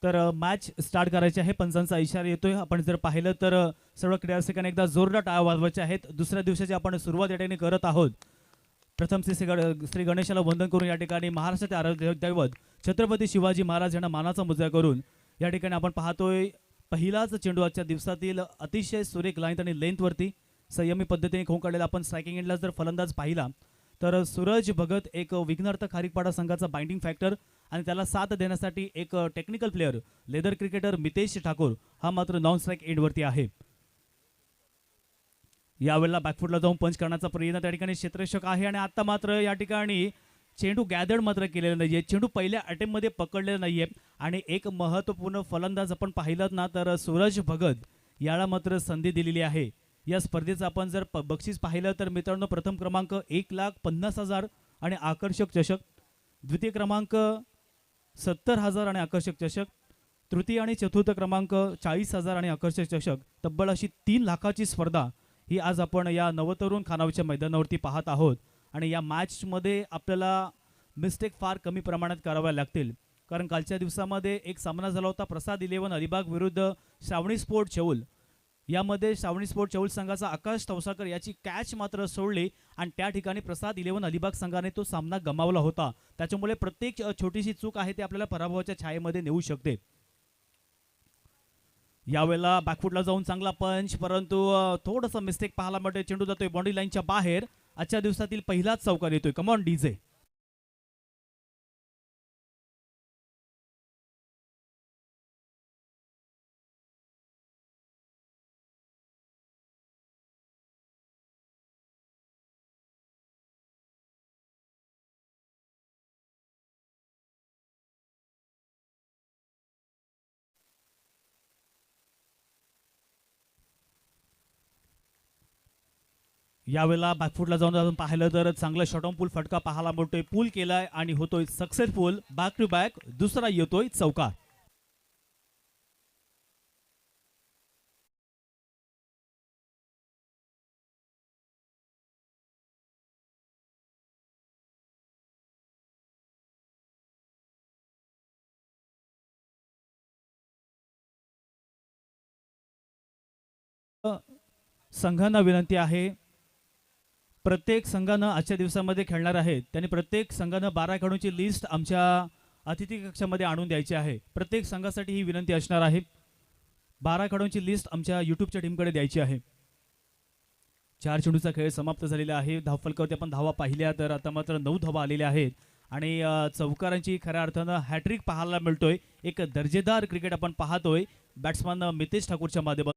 तर match start करायची आहे. पंचांचा इशारा येतोय. आपण जर पाहिलं तर सर्व क्रीडारसिकांनी एकदा जोरदार टाळ्या वाजवायच्या आहेत. दुसऱ्या दिवसाची आपण सुरुवात या ठिकाणी करत आहोत. प्रथम श्री गणेशाला वंदन करून या ठिकाणी महाराष्ट्राचे आराध्य दैवत छत्रपती शिवाजी महाराज यांना मानाचा मुजरा करून या ठिकाणी आपण पाहतोय पहिलाच चेंडू आजच्या दिवसातील अतिशय सुरेख लाईन आणि लेंथवरती संयमी पद्धतीने खों काढलेला. आपण स्ट्रायकिंग एंडला जर फलंदाज पाहिला तर सूरज भगत एक विघ्नर्थ खारीकपाडा संघाचा बाइंडिंग फॅक्टर आणि त्याला साथ देण्यासाठी एक technical player leather cricketer Mitesh Thakur हा मात्र नॉन स्ट्राईक एंडवरती आहे. यावेळेला बॅकफुटला जाऊन पंच करण्याचा प्रयत्न त्या ठिकाणी क्षेत्ररक्षक आहे आणि आता मात्र या ठिकाणी चेंडू गॅदर्ड मात्र केलेला नाहीये. चेंडू पहिल्या अटेम्प्टमध्ये पकडलेला नाहीये आणि एक महत्त्वपूर्ण फलंदाज आपण पाहिलात ना तर सूरज भगत याला मात्र संधी दिलेली आहे. या स्पर्धेचं आपण जर बक्षीस पाहिलं तर मित्रांनो प्रथम क्रमांक 1,50,000 आणि आकर्षक चषक, द्वितीय क्रमांक 70,000 आणि आकर्षक चषक, तृतीय आणि चतुर्थ क्रमांक 40,000 आणि आकर्षक चषक, तब्बल अशी 3 लाखाची स्पर्धा ही आज आपण या नवतरुण खानावच्या मैदानावरती पाहत आहोत. आणि या मॅचमध्ये आपल्याला मिस्टेक फार कमी प्रमाणात कराव्या लागतील कारण कालच्या दिवसामध्ये एक सामना झाला होता प्रसाद 11 अलिबाग विरुद्ध श्रावणी स्पोर्ट चौल. यामध्ये श्रावणी स्पोर्ट चौल संघाचा आकाश तवसाकर याची कॅच मात्र सोडली आणि त्या ठिकाणी प्रसाद 11 अलिबाग संघाने तो सामना गमावला होता. त्याच्यामुळे प्रत्येक छोटीशी चूक आहे ती आपल्याला पराभवाच्या छायेमध्ये नेऊ शकते. यावेळेला बॅकफुटला जाऊन चांगला पंच परंतु थोडंसं मिस्टेक पाहायला मिळते. चेंडू जातोय बाउंड्री लाईनच्या बाहेर. आजच्या दिवसातील पहिलाच चौकार येतोय. Come on DJ. यावेळेला बॅकफुटला जाऊन पाहिलं तर चांगलं शॉट ऑन पूल फटका पाहायला मिळतोय. पूल केलाय आणि होतोय सक्सेसफुल. बॅक टू बॅक दुसरा येतोय चौकार. संघांना विनंती आहे प्रत्येक संघानं आजच्या दिवसामध्ये खेळणार आहेत त्यांनी प्रत्येक संघानं 12 खेळाडूंची लिस्ट आमच्या अतिथी कक्षामध्ये आणून द्यायची आहे. प्रत्येक संघासाठी ही विनंती असणार आहे. 12 खेळाडूंची लिस्ट आमच्या यूट्यूबच्या टीमकडे द्यायची आहे. 4 चेंडूचा खेळ समाप्त झालेला आहे. धावफलकावरती आपण धावा पाहिल्या तर आता मात्र 9 धावा आलेल्या आहेत आणि चौकारांची खऱ्या अर्थानं हॅट्रिक पाहायला मिळतोय. एक दर्जेदार क्रिकेट आपण पाहतोय बॅट्समन मितेश ठाकूरच्या माध्यमातून.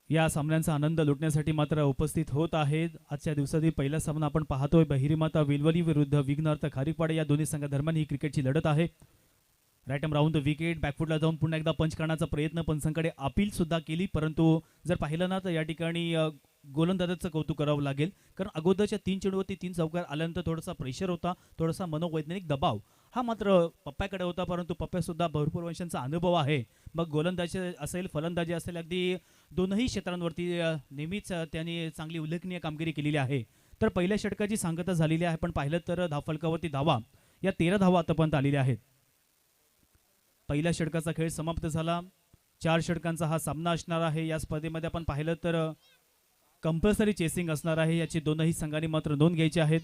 या सामन्यांचा आनंद लुटण्यासाठी मात्र उपस्थित होत आहेत. आजच्या दिवसातील पहिला सामना आपण पाहतोय बहिरीमाता विलवली विरुद्ध विघ्नर्थ खारीकपाडे या दोन्ही संघादरम्यान ही क्रिकेटची लढत आहे. Right arm round the wicket. बॅकफुटला जाऊन पुन्हा एकदा पंच करण्याचा प्रयत्न पंचांकडे अपील सुद्धा केली परंतु जर पाहिलं ना तर या ठिकाणी गोलंदाजाचं कौतुक करावं लागेल कारण अगोदरच्या 3 चेंडूवरती 3 चौकार आल्यानंतर थोडासा प्रेशर होता, थोडासा मनोवैज्ञानिक दबाव हा मात्र पप्प्याकडे होता परंतु पप्प्या सुद्धा भरपूर वर्षांचा अनुभव आहे. मग गोलंदाजी असेल फलंदाजी असेल अगदी दोनही क्षेत्रांवरती नेहमीच त्यांनी चांगली उल्लेखनीय कामगिरी केलेली आहे. तर पहिल्या षटकाची सांगता झालेली आहे. पण पाहिलं तर धावफलकावरती धावा या 13 धावा आतापर्यंत आलेल्या आहेत. पहिल्या षटकाचा खेळ समाप्त झाला. 4 षटकांचा हा सामना असणार आहे. या स्पर्धेमध्ये आपण पाहिलं तर कंपल्सरी चेसिंग असणार आहे. याची दोनही संघांनी मात्र नोंद घ्यायची आहेत.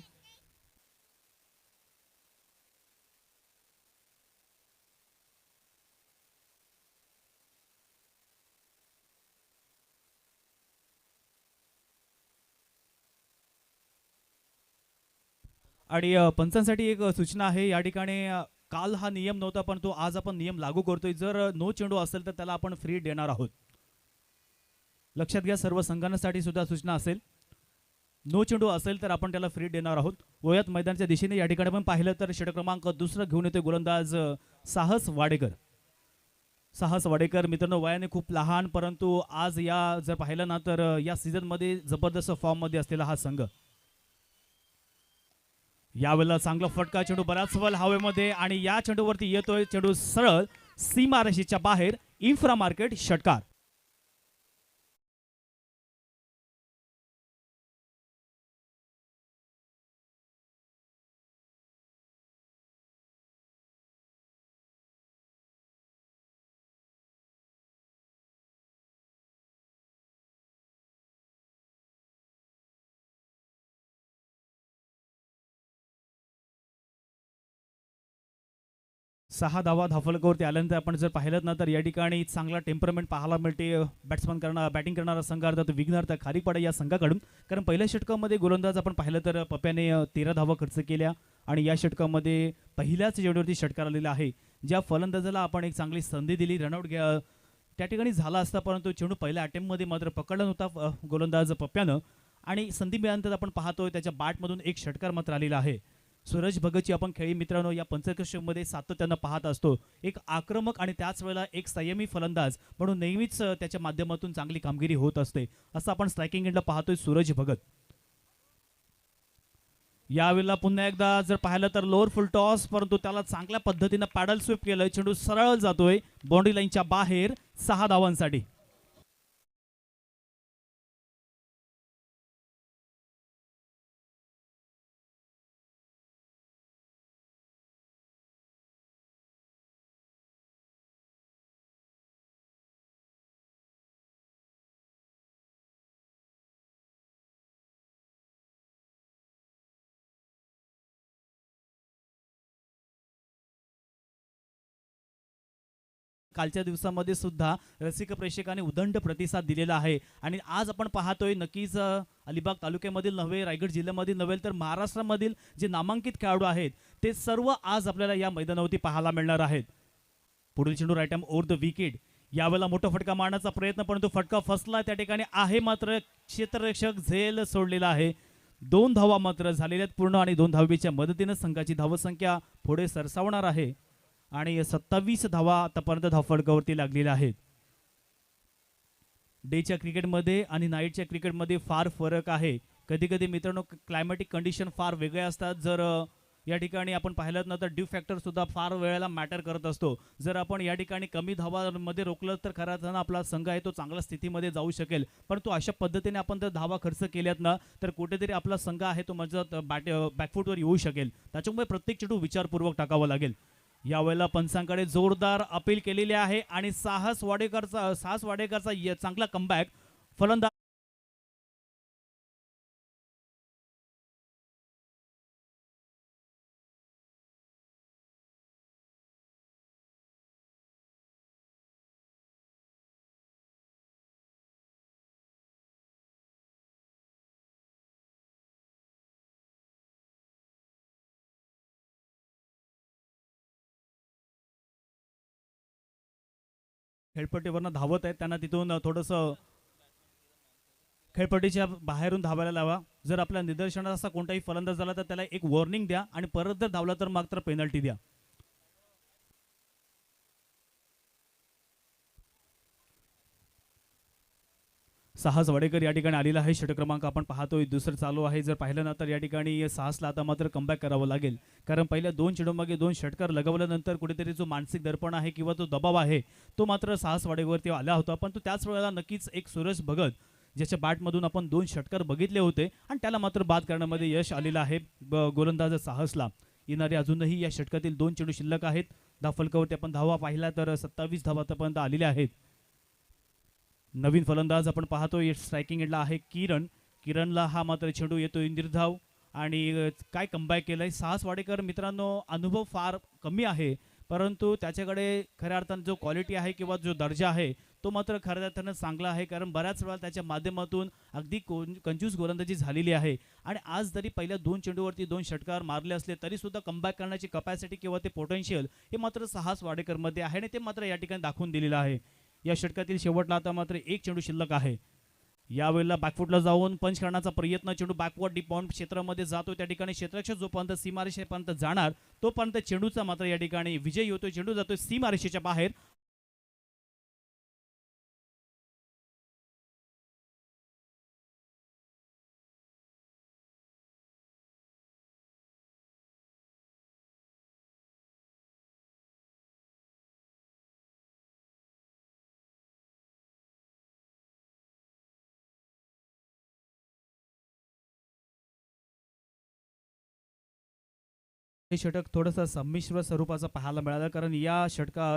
आणि पंचांसाठी एक सूचना आहे या ठिकाणी काल हा नियम नव्हता पण तो आज आपण नियम लागू करतोय. जर नो चेंडू असेल तर त्याला आपण फ्री देणार आहोत. लक्षात घ्या सर्व संघांसाठी सुद्धा सूचना असेल. नो चेंडू असेल तर आपण त्याला फ्री देणार आहोत. गोयात मैदानाच्या दिशेने या ठिकाणी पण पाहिलं तर षटक क्रमांक 2 घेऊन येतोय गोलंदाज साहस वाडेकर. साहस वाडेकर मित्रांनो वयाने खूप लहान परंतु आज या जर पाहिलं ना तर या सीझन मध्ये जबरदस्त फॉर्म मध्ये असलेला हा संघ. यावेळेला चांगला फटका, चेंडू बराच वेळ हवेमध्ये आणि या चेंडूवरती येतोय, चेंडू सरळ सीमारेषेच्या बाहेर. इन्फ्रा मार्केट षटकार. सहा धावा धाफलकावरती आल्यानंतर आपण जर पाहिलं ना तर या ठिकाणी चांगला टेम्परमेंट पाहायला मिळते. बॅट्समन करणार बॅटिंग करणारा संघ अर्थात विघ्नहर्ता खाली पडे या संघाकडून. कारण पहिल्या षटकामध्ये गोलंदाज आपण पाहिलं तर पप्याने 13 धावा खर्च केल्या आणि या षटकामध्ये पहिल्याच चेंडूवरती षटकार आलेला आहे. ज्या फलंदाजाला आपण एक चांगली संधी दिली, रनआउट त्या ठिकाणी झाला असता, परंतु चेंडू पहिल्या अटेम्प्टमध्ये मात्र पकडला नव्हता गोलंदाज पप्यानं आणि संधी मिळाल्यानंतर आपण पाहतोय त्याच्या बॅटमधून एक षटकार मात्र आलेला आहे. सूरज भगतची आपण खेळी मित्रांनो या पंचकर्षमध्ये सातत्यानं पाहत असतो. एक आक्रमक आणि त्याच वेळेला एक संयमी फलंदाज म्हणून नेहमीच त्याच्या माध्यमातून चांगली कामगिरी होत असते, असं आपण स्ट्रायकिंग एंडला पाहतोय सूरज भगत. यावेळेला पुन्हा एकदा जर पाहिलं तर लोअर फुल टॉस, परंतु त्याला चांगल्या पद्धतीनं पॅडल स्वीप केलं, चेंडू सरळ जातोय बाउंड्री लाईनच्या बाहेर 6 धावांसाठी. कालच्या दिवसामध्ये सुद्धा रसिक प्रेक्षकांनी उदंड प्रतिसाद दिलेला आहे आणि आज आपण पाहतोय नक्कीच अलिबाग तालुक्यामधील नव्हे, रायगड जिल्ह्यामधील नव्हे तर महाराष्ट्रामधील जे नामांकित खेळाडू आहेत ते सर्व आज आपल्याला या मैदानावरती पाहायला मिळणार आहेत. पुढील चेंडू right arm over the wicket. यावेळेला मोठा फटका मारण्याचा प्रयत्न, परंतु फटका फसला त्या ठिकाणी आहे, मात्र क्षेत्ररक्षक झेल सोडलेला आहे. 2 धावा मात्र झालेल्या आहेत पूर्ण आणि 2 धावेच्या मदतीने संघाची धावसंख्या पुढे सरसावणार आहे आणि 27 धावा आतापर्यंत धावफलकावरती लागलेल्या आहेत. डेच्या क्रिकेटमध्ये आणि नाईटच्या क्रिकेटमध्ये फार फरक आहे. कधी कधी मित्रांनो क्लायमॅटिक कंडिशन फार वेगळे असतात. जर या ठिकाणी आपण पाहिलं ना तर ड्यू फॅक्टर सुद्धा फार वेळेला मॅटर करत असतो. जर आपण या ठिकाणी कमी धावांमध्ये रोखलं तर खऱ्या अर्थानं आपला संघ आहे तो चांगल्या स्थितीमध्ये जाऊ शकेल, परंतु अशा पद्धतीने आपण जर धावा खर्च केल्यात ना तर कुठेतरी आपला संघ आहे तो म्हणजे बॅकफूटवर येऊ शकेल. त्याच्यामुळे प्रत्येक चेंडू विचारपूर्वक टाकावा लागेल. यावेळेला पंचांकडे जोरदार अपील केलेली आहे आणि साहस वाडेकरचा चांगला कमबॅक. फलंदाज खेळपट्टीवरनं धावत आहेत, त्यांना तिथून थोडंसं खेळपट्टीच्या बाहेरून धावायला लावा. जर आपल्या निदर्शनात असा कोणताही फलंदाज झाला तर त्याला एक वॉर्निंग द्या आणि परत जर धावला तर मात्र पेनल्टी द्या. साहस वाडेकर या ठिकाणी आलेला आहे. षटक क्रमांक आपण पाहतोय दुसरं चालू आहे. जर पाहिलं ना तर या ठिकाणी साहसला आता मात्र कमबॅक करावं लागेल, कारण पहिल्या 2 चेंडूमागे 2 षटकार लगवल्यानंतर कुठेतरी जो मानसिक दडपण आहे किंवा तो दबाव आहे तो मात्र साहस वाडेकरवरती आला होता. पण तो त्याच वेळेला नक्कीच एक सूरज भगत ज्याच्या बॅटमधून आपण 2 षटकार बघितले होते आणि त्याला मात्र बाद करण्यामध्ये यश आलेलं आहे गोलंदाज साहसला. येणारे अजूनही या षटकातील 2 चेंडू शिल्लक आहेत. धावफलकावरती आपण धावा पाहिला तर 27 धावा आतापर्यंत आलेल्या आहेत. नवीन फलंदाज आपण पाहतोय स्ट्रायकिंग एंडला आहे किरणला हा मात्र चेंडू येतो निर्धाव आणि काय कमबॅक केलंय साहस वाडेकर. मित्रांनो अनुभव फार कमी आहे, परंतु त्याच्याकडे खऱ्या अर्थानं जो क्वालिटी आहे किंवा जो दर्जा आहे तो मात्र खऱ्या अर्थानं चांगला आहे, कारण बऱ्याच वेळा त्याच्या माध्यमातून अगदी कंजूस गोलंदाजी झालेली आहे आणि आज जरी पहिल्या 2 चेंडूवरती 2 षटकार मारले असले तरी सुद्धा कमबॅक करण्याची कपॅसिटी किंवा ते पोटेन्शियल हे मात्र साहस वाडेकरमध्ये आहे आणि ते मात्र या ठिकाणी दाखवून दिलेलं आहे. या षटकातील शेवटला आता मात्र 1 चेंडू शिल्लक आहे. यावेळेला बॅकफुटला जाऊन पंच करण्याचा प्रयत्न, चेंडू बॅकवर्ड डीप बाउंड क्षेत्रामध्ये जातो. त्या ठिकाणी क्षेत्ररक्षक जोपर्यंत सीमारेषेपर्यंत जाणार तोपर्यंत चेंडूचा मात्र या ठिकाणी विजय होतो. चेंडू जातोय सीमारेषेच्या बाहेर. हे षटक थोडंसं संमिश्र स्वरूपाचं पाहायला मिळालं, कारण या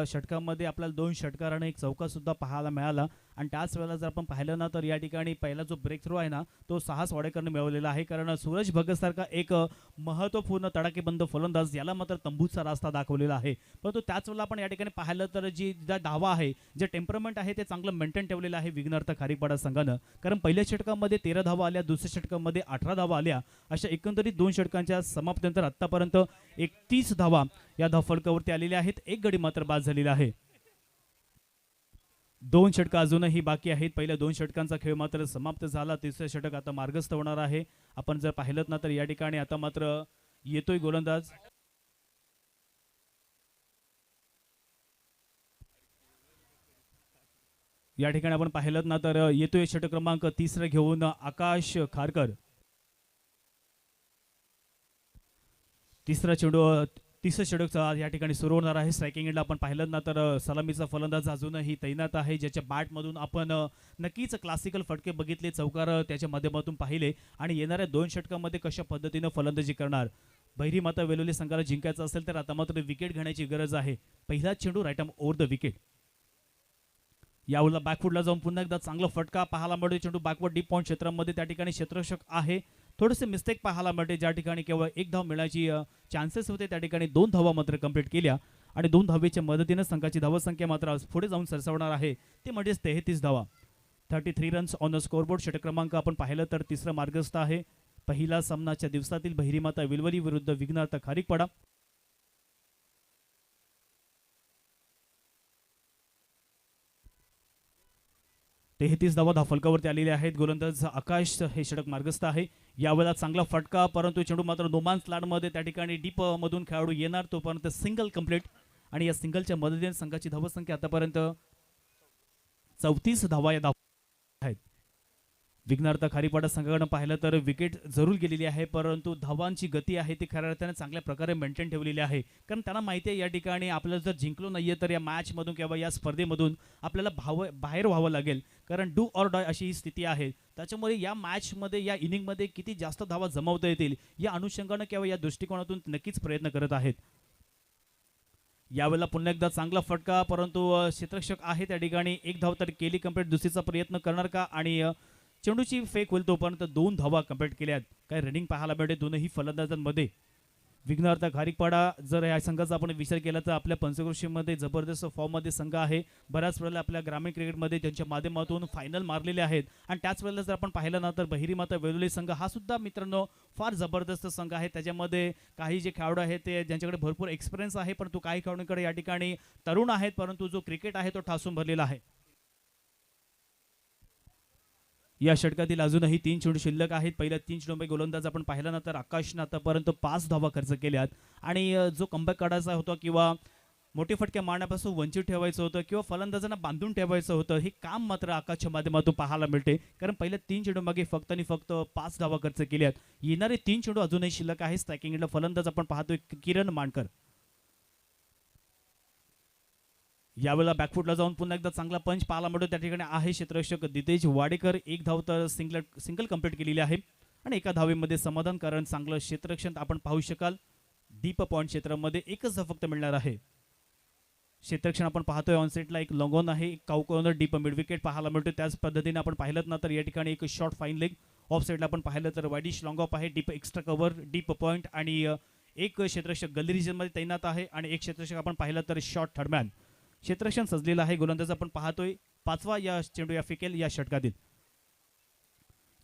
षटकामध्ये आपल्याला 2 षटकार आणि 1 चौकार सुद्धा पाहायला मिळाला. आणि त्याच वेळेला जर आपण पाहिलं ना, तर या ठिकाणी पहिला जो ब्रेक थ्रू आहे ना, तो साहस वाडेकरने मिळवलेला आहे. कारण सूरज भगतसारखा एक महत्त्वपूर्ण तडाखेबंद फलंदाज याला मात्र तंबूचा रास्ता दाखवलेला आहे. परंतु त्याच वेळेला आपण या ठिकाणी पाहिलं तर ज्या धावा आहे, जे टेम्परमेंट आहे ते चांगलं मेंटेन ठेवलेलं आहे विघ्नहर्ता खारीपाडा संघानं. कारण पहिल्या षटकामध्ये 13 धावा आल्या, दुसऱ्या षटकामध्ये 18 धावा आल्या. अशा एकंदरीत 2 षटकांच्या समाप्तीनंतर आतापर्यंत 31 धावा या धावफलकावरती आलेल्या आहेत. एक गडी मात्र बाद झालेला आहे. 2 षटक अजूनही बाकी आहेत. पहिल्या 2 षटकांचा खेळ मात्र समाप्त झाला. तिसरे षटक आता मार्गस्थ होणार आहे. आपण जर पाहिलं ना, तर या ठिकाणी आता मात्र येतोय गोलंदाज. या ठिकाणी आपण पाहिलं ना, तर येतोय षटक क्रमांक 3 घेऊन आकाश खारकर. तिसरा चेंडू तिसरं षटक या ठिकाणी सुरू होणार आहे. स्ट्रायकिंग एंडला आपण पाहिलं ना, तर सलामीचा फलंदाज अजूनही तैनात आहे, ज्याच्या बॅटमधून आपण नक्कीच क्लासिकल फटके बघितले, चौकार त्याच्या माध्यमातून पाहिले. आणि येणाऱ्या 2 षटकामध्ये कशा पद्धतीनं फलंदाजी करणार. बहिरी माता वेलोली संघाला जिंकायचं असेल तर आता मात्र विकेट घेण्याची गरज आहे. पहिला चेंडू right arm over the wicket. यावेळेला बॅकफुटला जाऊन पुन्हा एकदा चांगला फटका पाहायला मिळतो. चेंडू बॅकवर्ड डीप पॉइंट क्षेत्रामध्ये त्या ठिकाणी क्षेत्ररक्षक आहे. थोडेसे मिस्टेक पाहायला मिळते, ज्या ठिकाणी केवळ 1 धाव मिळण्याची चान्सेस होते, त्या ठिकाणी 2 धावा मात्र कंप्लीट केल्या. आणि 2 धावेच्या मदतीने संघाची धावसंख्या मात्र पुढे जाऊन सरसवणार आहे, ते म्हणजेच 33 धावा. 33 रन्स ऑन द स्कोरबोर्ड. षटक क्रमांक आपण पाहिलं तर तिसरा मार्गस्थ आहे. पहिला सामनाच्या दिवसातील बहिरीमाता विलवली विरुद्ध विघ्नहर्ता खारीपाडा. 33 धावा धावफलकावरती आलेले आहेत. गोलंदाज आकाश हे षटक मार्गस्थ आहे. यावेळेला चांगला फटका, परंतु चेंडू मात्र नोमान्स लँडमध्ये त्या ठिकाणी डीप मधून खेळाडू येणार, तोपर्यंत सिंगल कंप्लीट. आणि या सिंगलच्या मदतीने संघाची धावसंख्या आतापर्यंत 34 धावा या धाव आहेत. विघ्नहर्ता खारीपाडा संघाकडे पाहिलं तर विकेट जरूर गेलेली आहे, परंतु धावांची गती आहे ती खऱ्या अर्थाने चांगल्या प्रकारे मेंटेन ठेवलेली आहे. कारण त्यांना माहिती आहे या ठिकाणी आपल्याला जर जिंकलो नाहीये तर या मॅचमधून किंवा या स्पर्धेमधून आपल्याला बाहेर व्हावं लागेल. कारण डू ऑर डाय अशी ही स्थिती आहे. त्याच्यामुळे या मॅचमध्ये या इनिंगमध्ये किती जास्त धावा जमवता येतील या अनुषंगानं किंवा या दृष्टिकोनातून नक्कीच प्रयत्न करत आहेत. यावेळेला पुन्हा एकदा चांगला फटका, परंतु क्षेत्ररक्षक आहे त्या ठिकाणी. 1 धाव तर केली कंप्लीट. दुसरीचा प्रयत्न करणार का, आणि चेंडूची फेक होईल तोपर्यंत 2 धावा कंप्लीट केल्यात. काय रनिंग पाहायला मिळते दोनही फलंदाजांमध्ये. विघ्नहर्ता खारीपाडा जर या संघाचा आपण विचार केला तर आपल्या पंचक्रोशीमध्ये जबरदस्त फॉर्ममध्ये संघ आहे. बऱ्याच वेळेला आपल्या ग्रामीण क्रिकेटमध्ये त्यांच्या माध्यमातून फायनल मारलेले आहेत. आणि त्याच वेळेला जर आपण पाहिलं ना, तर बहिरीमाता वेलोली संघ हा सुद्धा मित्रांनो फार जबरदस्त संघ आहे. त्याच्यामध्ये काही जे खेळाडू आहेत ते ज्यांच्याकडे भरपूर एक्सपिरियन्स आहे, परंतु काही खेळाडूंकडे या ठिकाणी तरुण आहेत, परंतु जो क्रिकेट आहे तो ठासून भरलेला आहे. या षटकातील अजूनही 3 चेंडू शिल्लक आहेत. पहिल्या 3 चेंडूंपैकी गोलंदाज आपण पाहिला ना, तर आकाशनं आतापर्यंत 5 धावा खर्च केल्यात. आणि जो कमबॅक काढायचा होता किंवा मोठे फटके मारण्यापासून वंचित ठेवायचं होतं किंवा फलंदाजांना बांधून ठेवायचं होतं, हे काम मात्र आकाशच्या माध्यमातून पाहायला मिळते. कारण पहिल्या 3 चेंडूंमागे फक्त आणि फक्त 5 धावा खर्च केल्यात. येणारे 3 चेंडू अजूनही शिल्लक आहे. स्ट्रायकिंग एंडला फलंदाज आपण पाहतोय किरण मानकर. यावेळेला बॅकफुटला जाऊन पुन्हा एकदा चांगला पंच पाहायला मिळतो. त्या ठिकाणी आहे क्षेत्ररक्षक दितेश वाडेकर. 1 धाव तर सिंगल कंप्लीट केलेली आहे. आणि एका धावेमध्ये समाधान, कारण चांगलं क्षेत्ररक्षण आपण पाहू शकाल. डीप पॉइंट क्षेत्रामध्ये 1च धाव फक्त मिळणार आहे. क्षेत्ररक्षण आपण पाहतोय ऑनसेटला एक लॉंगॉन आहे, एक काउकॉर्नर डीप मिड विकेट पाहायला मिळतो. त्याच पद्धतीने आपण पाहिलं ना, तर या ठिकाणी एक शॉर्ट फाईन लेग. ऑफ साईडला आपण पाहिलं तर वाईडिश लॉंग ऑफ आहे, deep extra cover, deep point. आणि एक क्षेत्ररक्षक गल्ली रिजनमध्ये तैनात आहे आणि एक क्षेत्ररक्षक आपण पाहिलं तर शॉर्ट थर्डमॅन. क्षेत्ररक्षण सजलेलं आहे. गोलंदाज आपण पाहतोय 5वा या चेंडू या फेकेल या षटकातील.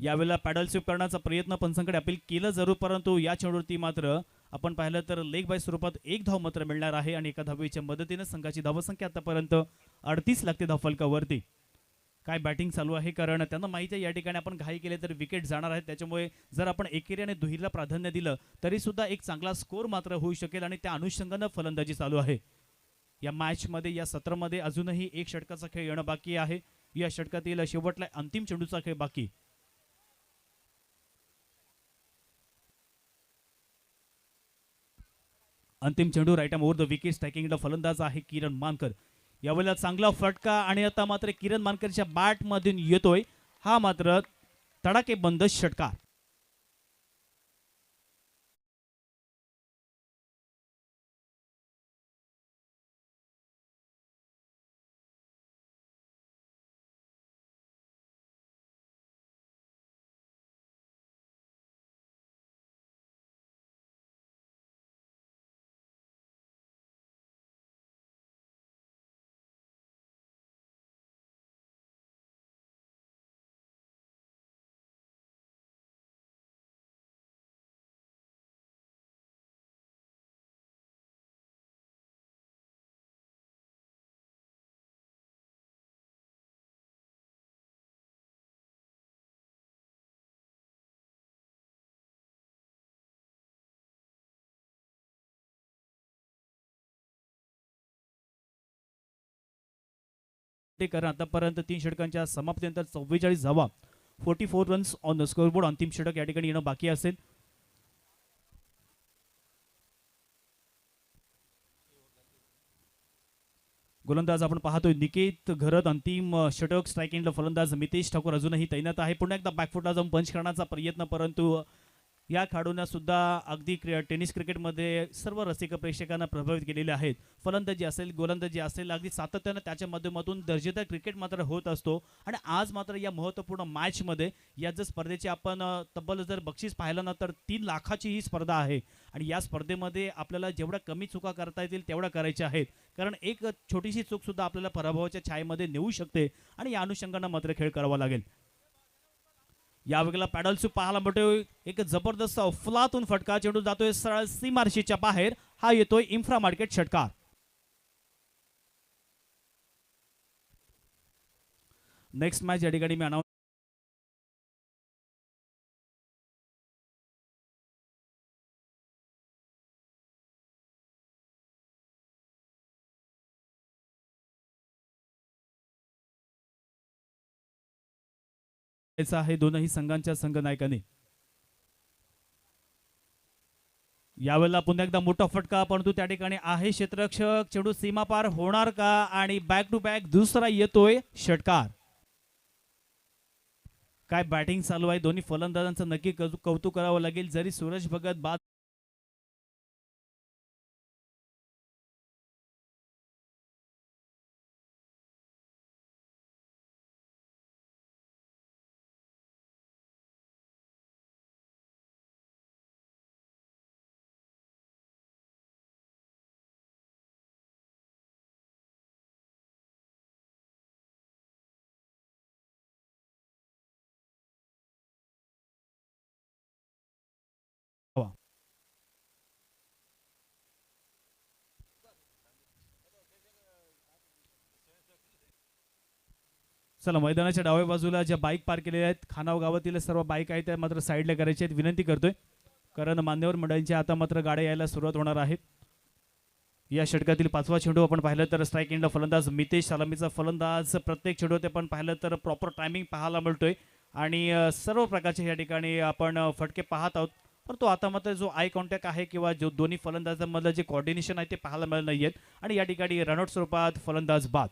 यावेळेला पॅडल स्वीप करण्याचा प्रयत्न पंचांकडे अपील केलं जरूर, परंतु या चेंडूवरती मात्र आपण पाहिलं तर लेग बाय स्वरूपात 1 धाव मात्र मिळणार आहे. आणि एका धावेच्या मदतीने संघाची धावसंख्या आतापर्यंत 38 लागते धावफलकावरती. काय बॅटिंग चालू आहे, कारण त्यांना माहिती आहे या ठिकाणी आपण घाई केले तर विकेट जाणार आहेत. त्याच्यामुळे जर आपण एकेरीने दुहेरीला प्राधान्य दिलं तरी सुद्धा एक चांगला स्कोर मात्र होऊ शकेल. आणि त्या अनुषंगानं फलंदाजी चालू आहे. या मॅचमध्ये या सत्रामध्ये अजूनही 1 षटकाचा खेळ येणं बाकी आहे. या षटकातील शेवटला अंतिम चेंडूचा खेळ बाकी. अंतिम चेंडू right arm over the wicket. स्ट्रायकिंगला फलंदाज आहे किरण मानकर. यावेळेला चांगला फटका, आणि आता मात्र किरण मानकरच्या बॅट मधून येतोय हा मात्र तडाखेबंद षटकार. ते कारण आतापर्यंत 3 षटकांच्या समाप्तीनंतर 44 धावा 44 रन्स ऑन द स्कोरबोर्ड. अंतिम षटक या ठिकाणी येणं बाकी असेल. गोलंदाज आपण पाहतोय निकेत घरत. अंतिम षटक. स्ट्राईक एंडला फलंदाज मितेश ठाकूर अजूनही तैनात आहे. पुन्हा एकदा बॅकफुटला जाऊन पंच करण्याचा प्रयत्न, परंतु या खेळाडूंना सुद्धा अगदी टेनिस क्रिकेटमध्ये सर्व रसिक प्रेक्षकांना प्रभावित केलेले आहेत. फलंदाजी असेल, गोलंदाजी असेल, अगदी सातत्यानं त्याच्या माध्यमातून दर्जेदार क्रिकेट मात्र होत असतो. आणि आज मात्र या महत्त्वपूर्ण मॅचमध्ये या जर स्पर्धेची आपण तब्बल जर बक्षीस पाहिलं ना तर 3 लाखाची ही स्पर्धा आहे. आणि या स्पर्धेमध्ये आपल्याला जेवढ्या कमी चुका करता येतील तेवढ्या करायच्या आहेत, कारण एक छोटीशी चूक सुद्धा आपल्याला पराभवाच्या छायेमध्ये नेऊ शकते. आणि या अनुषंगानं मात्र खेळ करावा लागेल. यावेळेला पॅडल चूक पाहायला मिळतोय. एक जबरदस्त फुलातून फटका. चेंडू जातोय सरळ सीमारशीच्या बाहेर. हा येतोय इन्फ्रा मार्केट षटकार. नेक्स्ट मॅच या ठिकाणी मी अनाउन्स आहे दोनही संघांच्या संघनायकांनी. यावेळेला पुन्हा एकदा मोठा फटका, परंतु त्या ठिकाणी आहे क्षेत्ररक्षक. चेंडू सीमापार होणार का? आणि बॅक टू बॅक दुसरा येतोय षटकार. काय बॅटिंग चालू आहे. दोन्ही फलंदाजांचं नक्की कौतुक करावं लागेल. जरी सूरज भगत बाद चला, मैदानाच्या डाव्या बाजूला ज्या बाईक पार्क केलेल्या आहेत, खानाव गावातील सर्व बाईक आहेत त्या मात्र साईडला करायच्या आहेत. विनंती करतोय, कारण मान्यवर मंडळींच्या आता मात्र गाड्या यायला सुरुवात होणार आहेत. या षटकातील 5वा चेंडू आपण पाहिलं तर स्ट्राईक एंडला फलंदाज मितेश. सलामीचा फलंदाज. प्रत्येक चेंडू ते आपण पाहिलं तर प्रॉपर टायमिंग पाहायला मिळतोय. आणि सर्व प्रकारचे या ठिकाणी आपण फटके पाहत आहोत. परंतु आता मात्र जो आय कॉन्टॅक्ट आहे किंवा जो दोन्ही फलंदाजांमधलं जे कॉर्डिनेशन आहे ते पाहायला मिळत नाहीये. आणि या ठिकाणी रनआउट स्वरूपात फलंदाज बाद.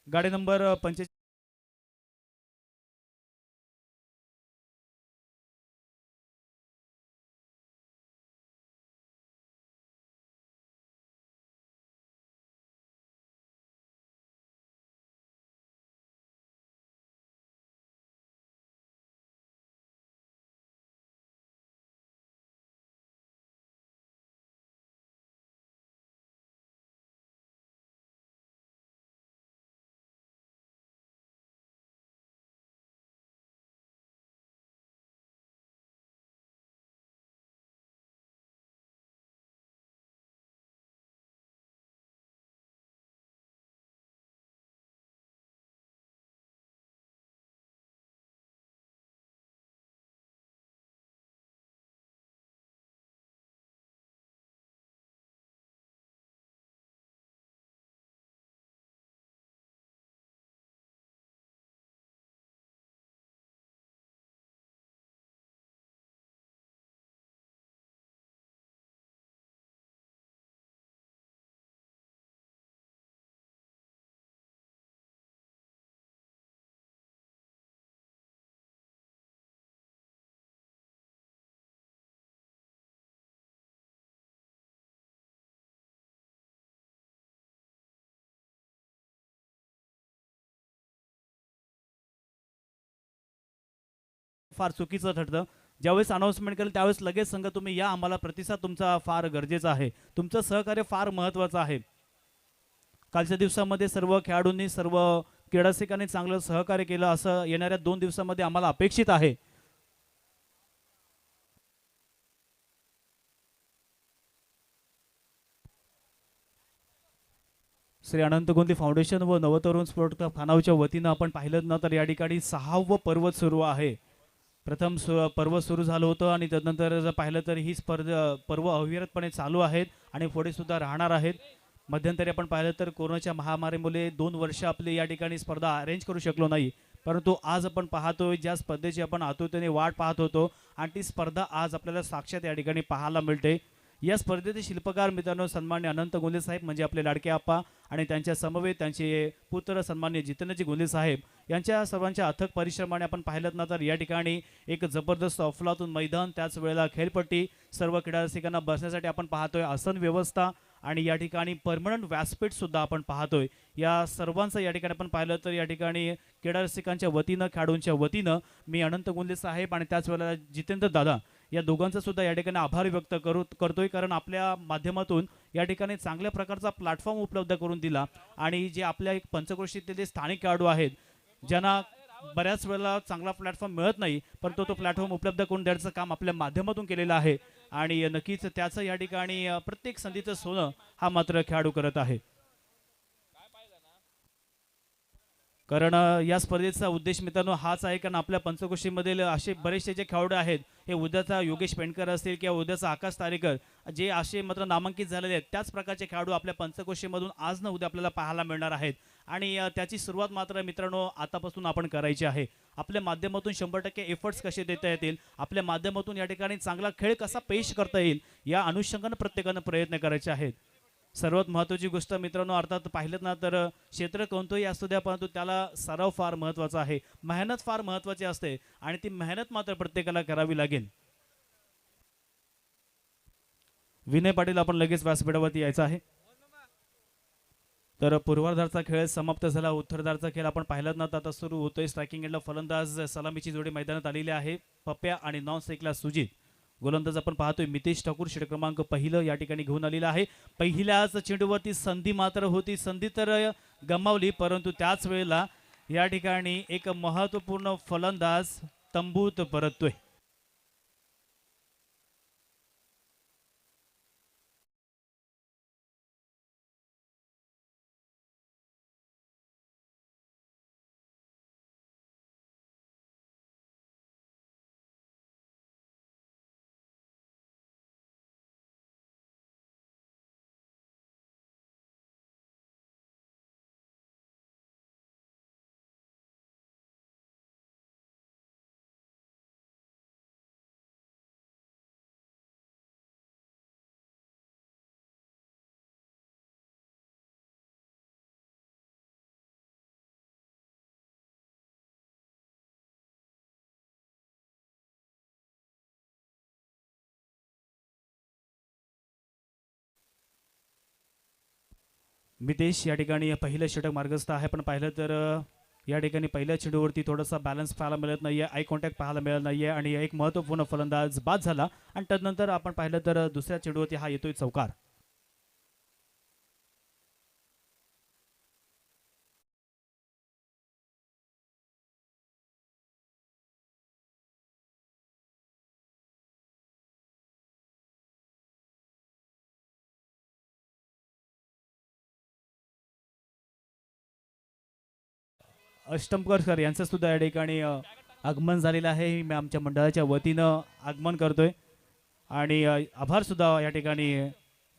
गाडी नंबर 45 फार चुकीचं ठरतं. ज्यावेळेस अनाउन्समेंट करेल त्यावेळेस लगेच संघ तुम्ही या, आम्हाला प्रतिसाद तुमचा फार गरजेचा आहे. तुमचं सहकार्य फार महत्त्वाचं आहे. कालच्या दिवसामध्ये सर्व खेळाडूंनी, सर्व क्रीडारसिकांनी चांगलं सहकार्य केलं असं येणाऱ्या 2 दिवसामध्ये आम्हाला अपेक्षित आहे. श्री अनंत गोंदी फाउंडेशन व नवतरुण स्पोर्ट क्लब खानावच्या वतीनं आपण पाहिलं ना तर या ठिकाणी 6वं पर्व सुरू आहे. प्रथम पर्व सुरू झालं होतं आणि त्यानंतर जर पाहिलं तर ही पर्व अविरतपणे चालू आहेत आणि पुढे सुद्धा राहणार आहेत. मध्यंतरी आपण पाहिलं तर कोरोनाच्या महामारीमुळे 2 वर्ष आपली या ठिकाणी स्पर्धा अरेंज करू शकलो नाही, परंतु आज आपण पाहतोय ज्या स्पर्धेची आपण आतुरतेने वाट पाहत होतो आणि ती स्पर्धा आज आपल्याला साक्षात या ठिकाणी पाहायला मिळते. या स्पर्धेचे शिल्पकार मित्रांनो सन्मान्य अनंत गोंदे साहेब म्हणजे आपले लाडके आप्पा आणि त्यांच्या समवेत त्यांचे पुत्र सन्मान्य जितेंद्रजी गोंदे साहेब यांच्या सर्वांच्या अथक परिश्रमाने आपण पाहिलं ना तर या ठिकाणी एक जबरदस्त अफलातून मैदान, त्याच वेळेला खेळपट्टी, सर्व क्रीडा रसिकांना बसण्यासाठी आपण पाहतोय आसन व्यवस्था आणि या ठिकाणी परमनंट व्यासपीठ सुद्धा आपण पाहतोय. या सर्वांचं या ठिकाणी आपण पाहिलं तर या ठिकाणी क्रीडा रसिकांच्या वतीनं, खेळाडूंच्या वतीनं मी अनंत गोंदे साहेब आणि त्याच वेळेला जितेंद्र दादा या दोघांचा सुद्धा या ठिकाणी आभार व्यक्त करतोय, कारण आपल्या माध्यमातून या ठिकाणी चांगल्या प्रकारचा प्लॅटफॉर्म उपलब्ध करून दिला आणि जे आपल्या एक पंचक्रोशीतले जे स्थानिक खेळाडू आहेत ज्यांना बऱ्याच वेळेला चांगला प्लॅटफॉर्म मिळत नाही, पण तो प्लॅटफॉर्म उपलब्ध करून द्यायचं काम आपल्या माध्यमातून केलेलं आहे आणि नक्कीच त्याचं या ठिकाणी प्रत्येक संधीचं सोनं हा मात्र खेळाडू करत आहे. कारण या स्पर्धेचा उद्देश मित्रांनो हाच आहे, कारण आपल्या पंचक्रोशीमधील असे बरेचसे जे खेळाडू आहेत, हे उद्याचा योगेश पेंडकर असतील किंवा उद्याचा आकाश तारेकर, जे असे मात्र नामांकित झालेले आहेत त्याच प्रकारचे खेळाडू आपल्या पंचक्रोशीमधून आज न उद्या आपल्याला पाहायला मिळणार आहेत आणि त्याची सुरुवात मात्र मित्रांनो आतापासून आपण करायची आहे. आपल्या माध्यमातून 100% एफर्ट्स कसे देता येतील, आपल्या माध्यमातून या ठिकाणी चांगला खेळ कसा पेश करता येईल, या अनुषंगाने प्रत्येकानं प्रयत्न करायचे आहेत. सर्वात महत्त्वाची गोष्ट मित्रांनो अर्थात पाहिलं ना तर क्षेत्र कोणतंही असू द्या, परंतु त्याला सराव फार महत्त्वाचा आहे, मेहनत फार महत्त्वाची असते आणि ती मेहनत मात्र प्रत्येकाला करावी लागेल. विनय पाटील आपण लगेच व्यासपीठावरती यायचं आहे. तर पूर्वार्धाचा खेळ समाप्त झाला, उत्तरार्धाचा खेळ आपण पाहिलात ना आता सुरू होतोय. स्ट्रायकिंग एंडला फलंदाज सलामीची जोडी मैदानात आलेली आहे, पप्प्या आणि नॉन स्ट्राईकला सुजित. गोलंदाज आपण पाहतोय मितेश ठाकूर, षटक क्रमांक पहिलं या ठिकाणी घेऊन आलेला आहे. पहिल्याच चेंडूवरती संधी मात्र होती, संधी तर गमावली, परंतु त्याच वेळेला या ठिकाणी एक महत्त्वपूर्ण फलंदाज तंबूत परततोय. मितेश या ठिकाणी पहिलं षटक मार्गस्थ आहे, पण पाहिलं तर या ठिकाणी पहिल्या चेंडूवरती थोडासा बॅलन्स पाहायला मिळत नाहीये, आय कॉन्टॅक्ट पाहायला मिळत नाहीये आणि एक महत्त्वपूर्ण फलंदाज बाद झाला आणि त्यानंतर आपण पाहिलं तर दुसऱ्या चेंडूवरती हा येतोय चौकार. अष्टमकर सर यांचं सुद्धा या ठिकाणी आगमन झालेलं आहे. मी आमच्या मंडळाच्या वतीनं आगमन करतोय आणि आभार सुद्धा या ठिकाणी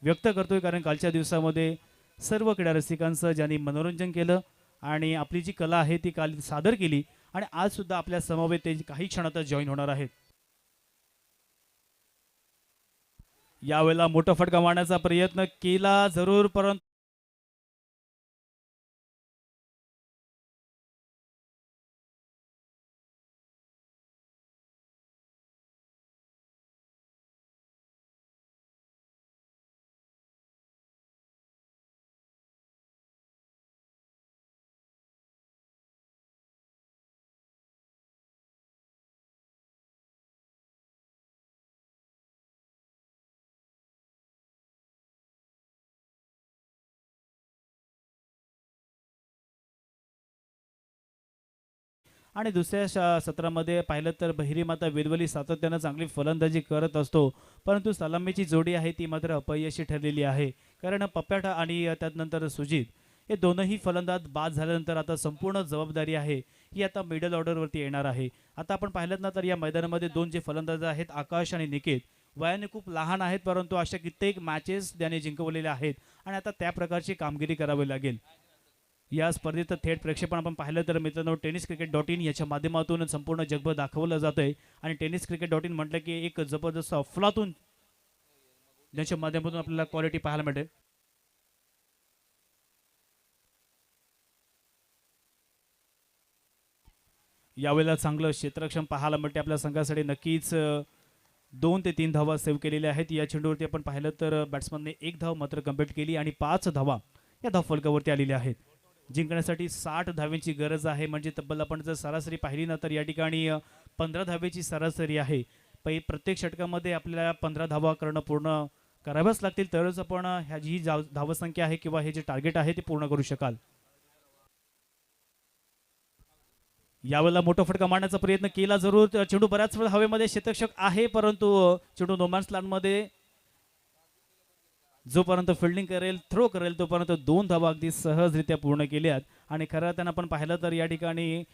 व्यक्त करतोय, कारण कालच्या दिवसामध्ये सर्व क्रीडा रसिकांचं ज्यांनी मनोरंजन केलं आणि आपली जी कला आहे ती काल सादर केली आणि आज सुद्धा आपल्या समवेत ते काही क्षणातच जॉईन होणार आहेत. यावेळेला मोठा फटका मारण्याचा प्रयत्न केला जरूर, परंतु आणि दुसऱ्या सत्रामध्ये पाहिलं तर बहिरीमाता वेदवली सातत्यानं चांगली फलंदाजी करत असतो, परंतु सलामीची जोडी आहे ती मात्र अपयशी ठरलेली आहे. कारण पप्प्याटा आणि त्यानंतर सुजित हे दोनही फलंदाज बाद झाल्यानंतर आता संपूर्ण जबाबदारी आहे ही आता मिडल ऑर्डरवरती येणार आहे. आता आपण पाहिलं ना तर या मैदानामध्ये दोन जे फलंदाज आहेत आकाश आणि निकेत वयाने खूप लहान आहेत, परंतु अशा कित्येक मॅचेस त्याने जिंकवलेल्या आहेत आणि आता त्या प्रकारची कामगिरी करावी लागेल. या स्पर्धेचं थेट प्रक्षेपण आपण पाहिलं तर मित्रांनो tenniscricket.in याच्या माध्यमातून संपूर्ण जगभर दाखवलं जातंय आणि tenniscricket.in म्हटलं की एक जबरदस्त अफलातून ज्याच्या माध्यमातून आपल्याला क्वालिटी पाहायला मिळते. यावेळेला चांगलं क्षेत्ररक्षण पाहायला मिळते आपल्या संघासाठी. नक्कीच 2 ते 3 धावा सेव्ह केलेल्या आहेत. या चेंडूवरती आपण पाहिलं तर बॅट्समनने 1 धाव मात्र कंप्लीट केली आणि 5 धावा या धावफलकावरती आलेल्या आहेत. जिंकण्यासाठी 60 धाव्यांची गरज आहे, म्हणजे तब्बल आपण जर सरासरी पाहिली ना तर या ठिकाणी 15 धावेची सरासरी आहे. प्रत्येक षटकामध्ये आपल्याला 15 धावा करणं पूर्ण कराव्याच लागतील, तरच आपण ह्याची जी धावसंख्या आहे किंवा हे जे टार्गेट आहे ते पूर्ण करू शकाल. यावेळेला मोठा फटका मारण्याचा प्रयत्न केला जरूर. चेंडू बऱ्याच वेळ हवेमध्ये क्षेत्ररक्षक आहे, परंतु चेंडू नोमॅन्स लँडमध्ये जोपर्यंत फिल्डिंग करेल थ्रो करेल तोपर्यंत 2 धावा अगदी सहजरित्या पूर्ण केल्यात. आणि खरं त्यांना आपण पाहिलं तर या ठिकाणी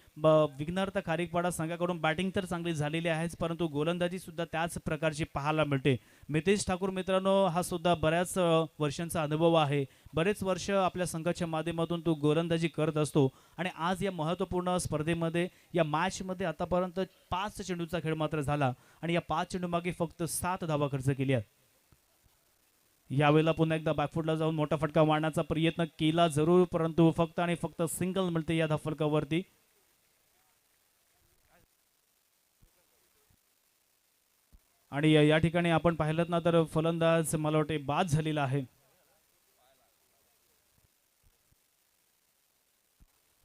विघ्नहर्ता खारीकपाडा संघाकडून बॅटिंग तर चांगली झालेली आहेच, परंतु गोलंदाजी सुद्धा त्याच प्रकारची पाहायला मिळते. मितेश ठाकूर मित्रांनो हा सुद्धा बऱ्याच वर्षांचा अनुभव आहे. बरेच वर्ष आपल्या संघाच्या माध्यमातून तो गोलंदाजी करत असतो आणि आज या महत्त्वपूर्ण स्पर्धेमध्ये या मॅचमध्ये आतापर्यंत 5 चेंडूचा खेळ मात्र झाला आणि या 5 चेंडू मागे फक्त 7 धावा खर्च केल्या. यावेळेला पुन्हा एकदा बॅकफुटला जाऊन मोठा फटका मारण्याचा प्रयत्न केला जरूर, परंतु फक्त आणि फक्त सिंगल मिळते या धावफलकावरती. आणि या ठिकाणी आपण पाहिलं ना तर फलंदाज मला वाटते बाद झालेला आहे.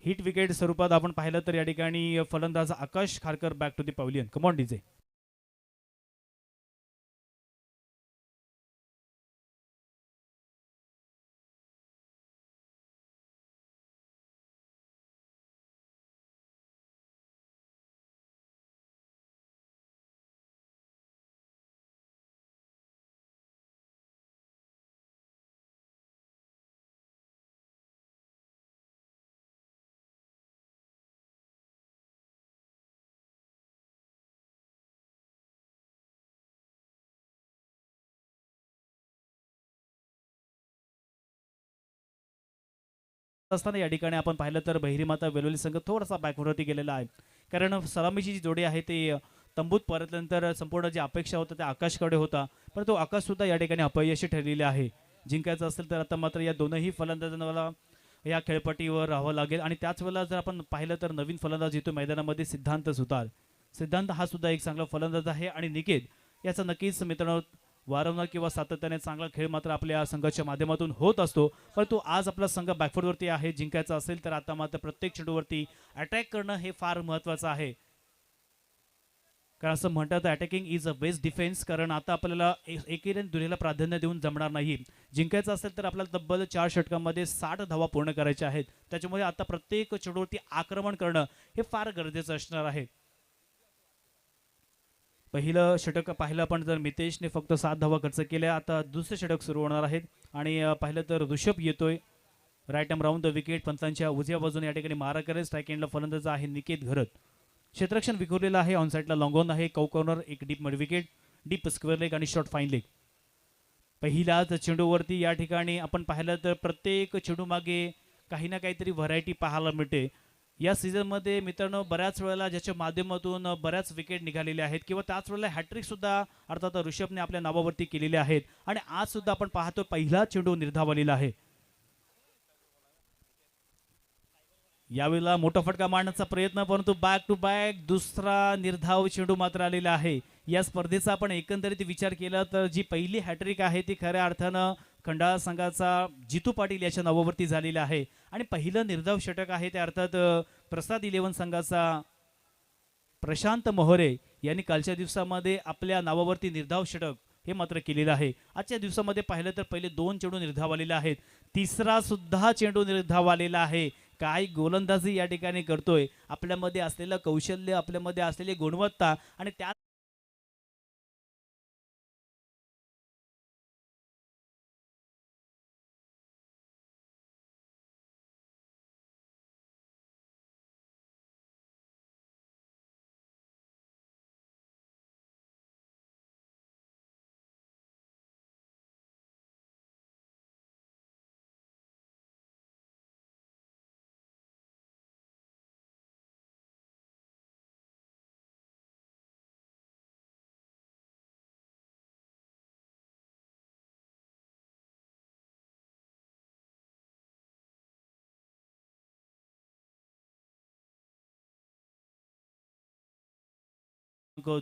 हिट विकेट स्वरूपात आपण पाहिलं तर या ठिकाणी फलंदाज Akash Kharkar back to the pavilion. Come on DJ. असताना या ठिकाणी आपण पाहिलं तर बहिरीमाता वेलोली संघ थोडासा बॅकवरती गेलेला आहे, कारण सलामीची जी जोडी आहे ते तंबूत परतल्यानंतर संपूर्ण जी अपेक्षा होता त्या आकाशकडे होता, परंतु आकाश सुद्धा या ठिकाणी अपयशी ठरलेले आहे. जिंकायचं असेल तर आता मात्र या दोनही फलंदाजांना या खेळपट्टीवर राहावं लागेल. आणि त्याच वेळेला जर आपण पाहिलं तर नवीन फलंदाज येतो मैदानामध्ये सिद्धांत सुतार. सिद्धांत हा सुद्धा एक चांगला फलंदाज आहे आणि निकेत याचा नक्कीच मित्रांनो वारंवार किंवा सातत्याने चांगला खेळ मात्र आपल्या संघाच्या माध्यमातून होत असतो, परंतु आज आपला संघ बॅकफुटवरती आहे. जिंकायचं असेल तर आता मात्र प्रत्येक चेंडूवरती अटॅक करणं हे फार महत्त्वाचं आहे, कारण असं म्हणतात attacking is a best defence. कारण आता आपल्याला एकेरीने दुहेरीला प्राधान्य देऊन जमणार नाही. जिंकायचं असेल तर आपल्याला तब्बल 4 षटकांमध्ये 60 धावा पूर्ण करायच्या आहेत. त्याच्यामुळे आता प्रत्येक चेंडूवरती आक्रमण करणं हे फार गरजेचं असणार आहे. पहिलं षटक पाहिलं आपण तर मितेशने फक्त 7 धावा खर्च केल्या. आता दुसरे षटक सुरू होणार आहेत आणि पाहिलं तर ऋषभ येतोय right arm round the wicket. पंचांच्या उजव्या बाजूने या ठिकाणी मारा करेल. स्ट्राईक एंडला फलंदाज आहे निकेत घरत. क्षेत्ररक्षण विखुरलेलं आहे. ऑन साईडला लॉंग ऑन आहे. कौ कॉर्नर एक deep mid wicket, deep square leg आणि शॉर्ट फाईन लेग. पहिल्याच चेंडूवरती या ठिकाणी आपण पाहिलं तर प्रत्येक चेंडू मागे काही ना काहीतरी व्हरायटी पाहायला मिळते. या सीझनमध्ये मित्रांनो बऱ्याच वेळेला ज्याच्या माध्यमातून बऱ्याच विकेट निघालेल्या आहेत किंवा त्याच वेळेला हॅट्रिक सुद्धा अर्थात ऋषभने आपल्या नावावरती केलेले आहेत. आणि आज सुद्धा आपण पाहतो पहिला चेंडू निर्धावलेला आहे. यावेळेला मोठा फटका मारण्याचा प्रयत्न, परंतु बॅक टू बॅक दुसरा निर्धाव चेंडू मात्र आलेला आहे. या स्पर्धेचा आपण एकंदरीत विचार केला तर जी पहिली हॅट्रिक आहे ती खऱ्या अर्थानं खंडाळा संघाचा जितू पाटील याच्या नावावरती झालेला आहे आणि पहिलं निर्धाव षटक आहे ते अर्थात प्रसाद 11 संघाचा प्रशांत मोहरे यांनी कालच्या दिवसामध्ये आपल्या नावावरती निर्धाव षटक हे मात्र केलेलं आहे. आजच्या दिवसामध्ये पाहिलं तर पहिले 2 चेंडू निर्धाव आलेले आहेत. तिसरा सुद्धा चेंडू निर्धाव आलेला आहे. काय गोलंदाजी या ठिकाणी करतोय, आपल्यामध्ये असलेलं कौशल्य, आपल्यामध्ये असलेली गुणवत्ता आणि त्या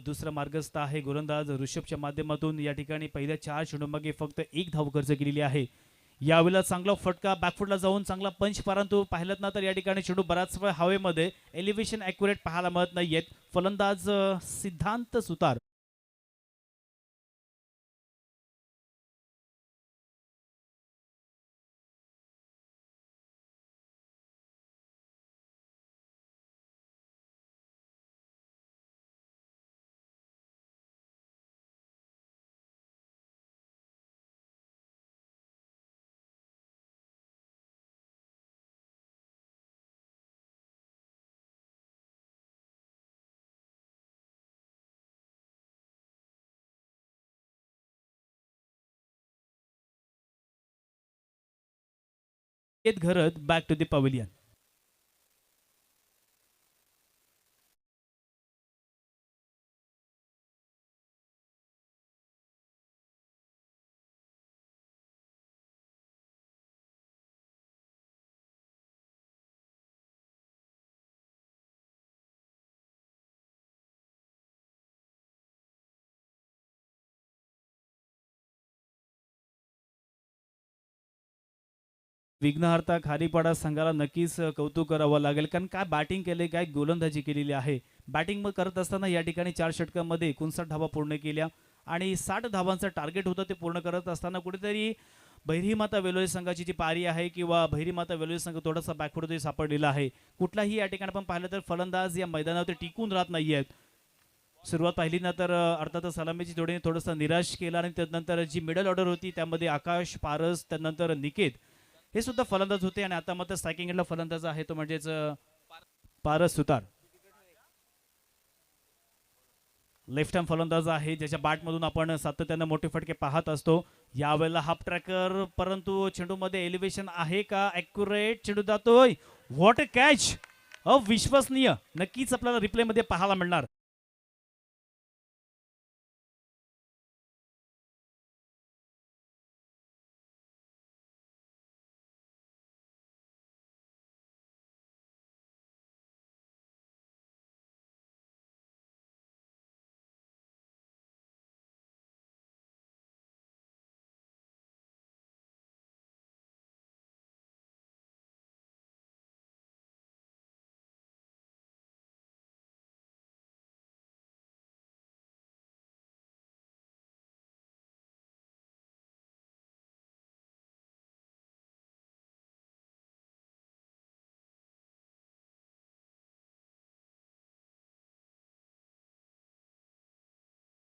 दुसरा मार्गस्थ आहे गोलंदाज ऋषभच्या माध्यमातून या ठिकाणी पहिल्या 4 चेंडूमागे फक्त एक धाव खर्च केलेली आहे. यावेळेला चांगला फटका बॅकफुटला जाऊन चांगला पंच, परंतु पाहिलं ना तर या ठिकाणी चेंडू बराच वेळ हवेमध्ये एलिव्हेशन ॲक्युरेट पाहायला मिळत नाहीयेत. फलंदाज सिद्धांत सुतार येत घरत बॅक टू द पवेलियन. विघ्नहर्ता खारीपाडा संघाला नक्कीच कौतुक करावं लागेल, कारण काय बॅटिंग केले, काय गोलंदाजी केलेली आहे. बॅटिंग मग करत असताना या ठिकाणी 4 षटकांमध्ये 59 धावा पूर्ण केल्या आणि 60 धावांचं टार्गेट होतं ते पूर्ण करत असताना कुठेतरी बहिरीमाता वेलोळे संघाची जी पारी आहे किंवा बहिरीमाता वेलोळे संघ थोडासा बॅकफुटमध्ये सापडलेला आहे. कुठलाही या ठिकाणी आपण पाहिलं तर फलंदाज या मैदानावर टिकून राहत नाहीयेत. सुरुवात पाहिली ना तर अर्थातच सलामीची जोडीने थोडंसं निराश केलं आणि त्यानंतर जी मिडल ऑर्डर होती त्यामध्ये आकाश, पारस, त्यानंतर निकेत हे सुद्धा फलंदाज होते आणि आता मात्र स्ट्रायकिंग एंडला फलंदाज आहे तो म्हणजेच पारस सुतार. लेफ्ट हँड फलंदाज आहे ज्याच्या बॅटमधून आपण सातत्यानं मोठे फटके पाहत असतो. यावेळेला हाफ ट्रॅकर, परंतु चेंडूमध्ये एलिव्हेशन आहे का, ॲक्युरेट चेंडू जातोय. व्हॉट अ कॅच, अविश्वसनीय. नक्कीच आपल्याला रिप्लेमध्ये पाहायला मिळणार.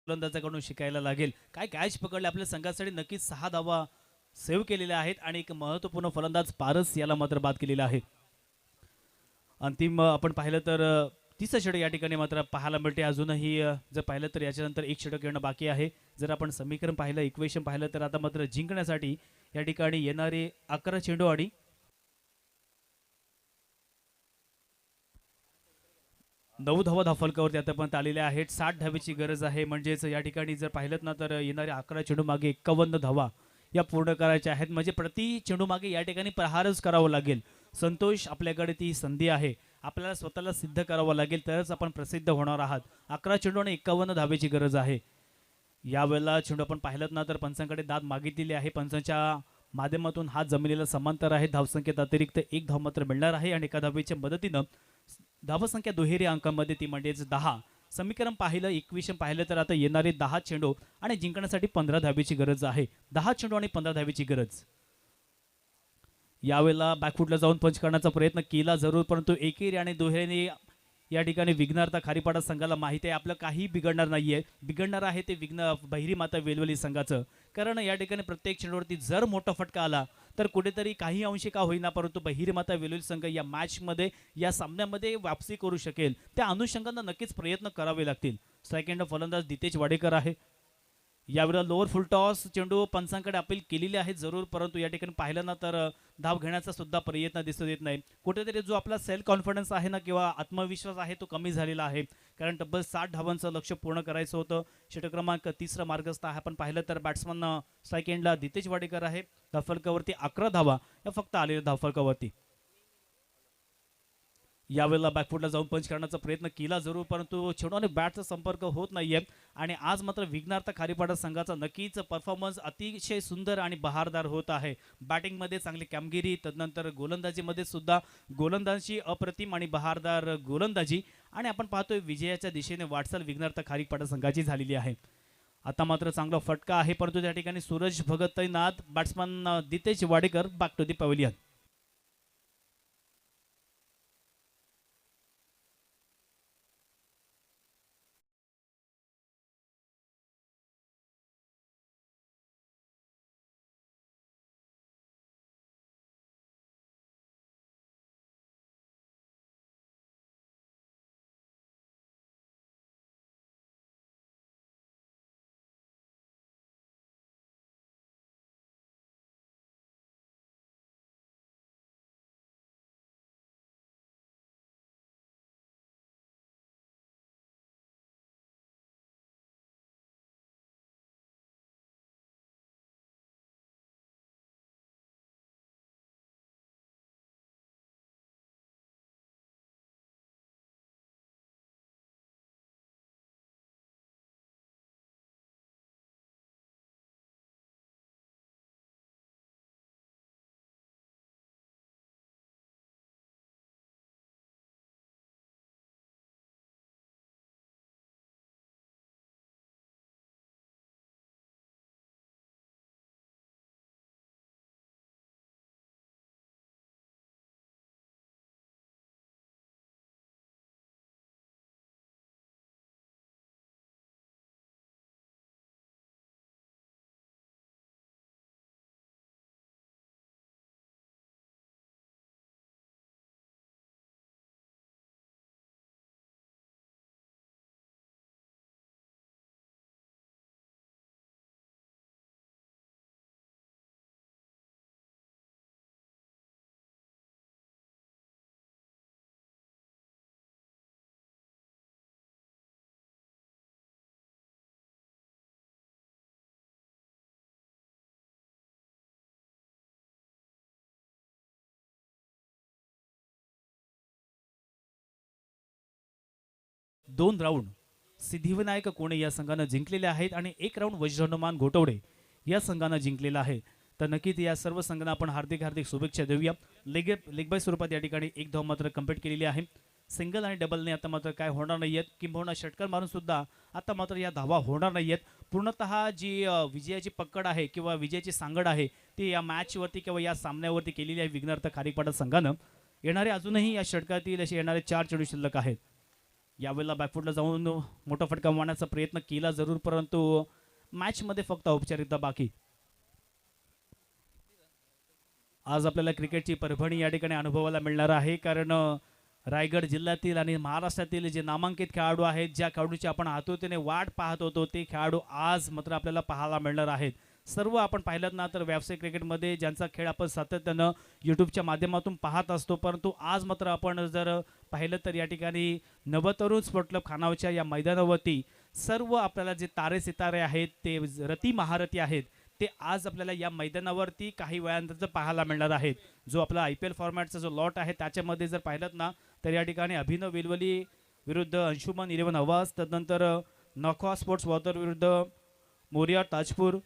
फलंदाजाकडून शिकायला लागेल. काय कॅच पकडले आपल्या संघासाठी, नक्कीच 6 धावा सेव्ह केलेल्या आहेत आणि एक महत्त्वपूर्ण फलंदाज पारस याला मात्र बाद केलेला आहे. अंतिम आपण पाहिलं तर 30 षटक या ठिकाणी मात्र पाहायला मिळते अजूनही. जर पाहिलं तर याच्यानंतर एक षटक येणं बाकी आहे. जर आपण समीकरण पाहिलं, इक्वेशन पाहिलं तर आता मात्र जिंकण्यासाठी या ठिकाणी येणारे 11 चेंडू आणि 9 धावा धावफलकावरती आतापर्यंत आलेल्या आहेत. 60 धावेची गरज आहे. म्हणजेच या ठिकाणी जर पाहिलं ना तर येणारे 11 चेंडू मागे 51 धावा या पूर्ण करायच्या आहेत. म्हणजे प्रति चेंडू मागे या ठिकाणी प्रहारच करावं लागेल. संतोष, आपल्याकडे ती संधी आहे, आपल्याला स्वतःला सिद्ध करावं लागेल तरच आपण प्रसिद्ध होणार आहात. 11 चेंडू आणि 51 धावेची गरज आहे. यावेळेला चेंडू आपण पाहिलं ना तर पंचांकडे दाद मागितलेली आहे. पंचांच्या माध्यमातून हात जमिनीला समांतर आहे. धावसंख्येत अतिरिक्त एक धाव मात्र मिळणार आहे आणि एका धावेच्या मदतीनं धावसंख्या दुहेरी अंकामध्ये ती म्हणजेच 10. समीकरण पाहिलं, इक्वेशन पाहिलं तर आता येणारे 10 चेंडू आणि जिंकण्यासाठी 15 धावेची गरज आहे. 10 चेंडू आणि 15 धावेची गरज. यावेळेला बॅकफुटला जाऊन पंच करण्याचा प्रयत्न केला जरूर, परंतु एकेरी आणि दुहेरीने या ठिकाणी विघ्नहर्ता खारीपाडा संघाला माहिती आहे आपलं काही बिघडणार नाहीये. बिघडणार आहे ते विघ्न बहिरी माता वेलवली संघाचं. कारण या ठिकाणी प्रत्येक चेंडूवरती जर मोठा फटका आला तर कुठेतरी काही अंशी का होईना, परंतु बहिरी माता वेलवली संघ या मॅचमध्ये या सामन्यामध्ये वापसी करू शकेल. त्या अनुषंगानं नक्कीच प्रयत्न करावे लागतील. सेकंड फलंदाज दितेश वाडेकर आहे. यावेळेला लोअर फुल टॉस चेंडू पंचांकडे अपील केलेली आहे जरूर, परंतु या ठिकाणी पाहिलं ना तर धाव घेण्याचा सुद्धा प्रयत्न दिसून येत नाही. कुठेतरी जो आपला सेल्फ कॉन्फिडन्स आहे ना किंवा आत्मविश्वास आहे तो कमी झालेला आहे. कारण तब्बल 60 धावांचं लक्ष्य पूर्ण करायचं होतं. षटक क्रमांक 30 मार्गस्थ आहे. आपण पाहिलं तर बॅट्समन सेकंडला दितेश वाडेकर आहे. धावफलकावरती 11 धावा या फक्त आलेल्या धावफलकावरती. यावेळेला बॅकफुटला जाऊन पंच करण्याचा प्रयत्न केला जरूर, परंतु चेंडू आणि बॅटचा संपर्क होत नाहीये. आणि आज मात्र विघ्नहर्ता खारीपाडा संघाचा नक्कीच परफॉर्मन्स अतिशय सुंदर आणि बहारदार होत आहे. बॅटिंगमध्ये चांगली कामगिरी, तदनंतर गोलंदाजीमध्ये सुद्धा गोलंदाजी अप्रतिम आणि बहारदार गोलंदाजी. आणि आपण पाहतोय विजयाच्या दिशेने वाटचाल विघ्नहर्ता खारीपाडा संघाची झालेली आहे. आता मात्र चांगला फटका आहे, परंतु त्या ठिकाणी सूरज भगत तैनात, batsman Ditesh Wadekar back to the pavilion. दोन राऊंड सिद्धिविनायक कोणे या संघानं जिंकलेले आहेत आणि एक राऊंड वज्रहनुमान घोटवडे या संघानं जिंकलेला आहे. तर नक्कीच या सर्व संघांना आपण हार्दिक हार्दिक शुभेच्छा देऊया. लेग बाय स्वरूपात या ठिकाणी एक धाव मात्र कंप्लीट केलेली आहे. सिंगल आणि डबलने आता मात्र काय होणार नाहीयेत, किंबहुना षटकार मारून सुद्धा आता मात्र या धावा होणार नाहीयेत. पूर्णतः जी विजयाची पकड आहे किंवा विजयाची सांगड आहे ती या मॅचवरती किंवा या सामन्यावरती केलेली आहे विघ्नहर्ता खारीपाडा संघानं. येणारे अजूनही या षटकातील असे येणारे 4 चेंडू शिल्लक आहेत. यावेळेला बॅकफुटला जाऊन मोठा फटका मारण्याचा प्रयत्न केला जरूर, परंतु मॅचमध्ये फक्त औपचारिकता बाकी. आज आपल्याला क्रिकेटची परभणी या ठिकाणी अनुभवायला मिळणार आहे. कारण रायगड जिल्ह्यातील आणि महाराष्ट्रातील जे नामांकित खेळाडू आहेत, ज्या खेळाडूची आपण आतुरतेने वाट पाहत होतो, ते खेळाडू आज मात्र आपल्याला पाहायला मिळणार आहेत. सर्व आपण पाहिलं ना तर व्यावसायिक क्रिकेटमध्ये ज्यांचा खेळ आपण सातत्यानं यूट्यूबच्या माध्यमातून पाहत असतो, परंतु आज मात्र आपण जर पाहिलं तर या ठिकाणी नवतरुण स्पोर्ट क्लब खानावच्या या मैदानावरती सर्व आपल्याला जे तारे सितारे आहेत, ते रती महारथी आहेत, ते आज आपल्याला या मैदानावरती काही वेळानंतर पाहायला मिळणार आहेत. जो आपला IPL फॉर्मॅटचा जो लॉट आहे त्याच्यामध्ये जर पाहिलं ना तर या ठिकाणी अभिनव वेलवली विरुद्ध अंशुमन 11 आवाज, तदनंतर नखवा स्पोर्ट्स वातर विरुद्ध मोरिया ताजपूर,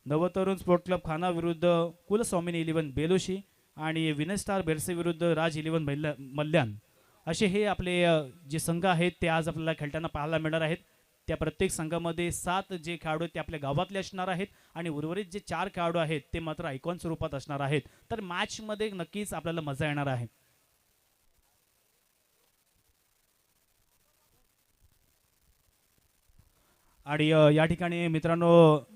नवतरुण स्पोर्ट क्लब खाना विरुद्ध कुलस्वामिनी 11 बेलोशी आणि विनय स्टार बेरसे विरुद्ध राज 11 मल्यान, असे हे आपले जे संघ आहेत ते आज आपल्याला खेळताना पाहायला मिळणार आहेत. त्या प्रत्येक संघामध्ये 7 जे खेळाडू आहेत ते आपल्या गावातले असणार आहेत आणि उर्वरित जे 4 खेळाडू आहेत ते मात्र आयकॉन स्वरूपात असणार आहेत. तर मॅचमध्ये नक्कीच आपल्याला मजा येणार आहे. आणि या ठिकाणी मित्रांनो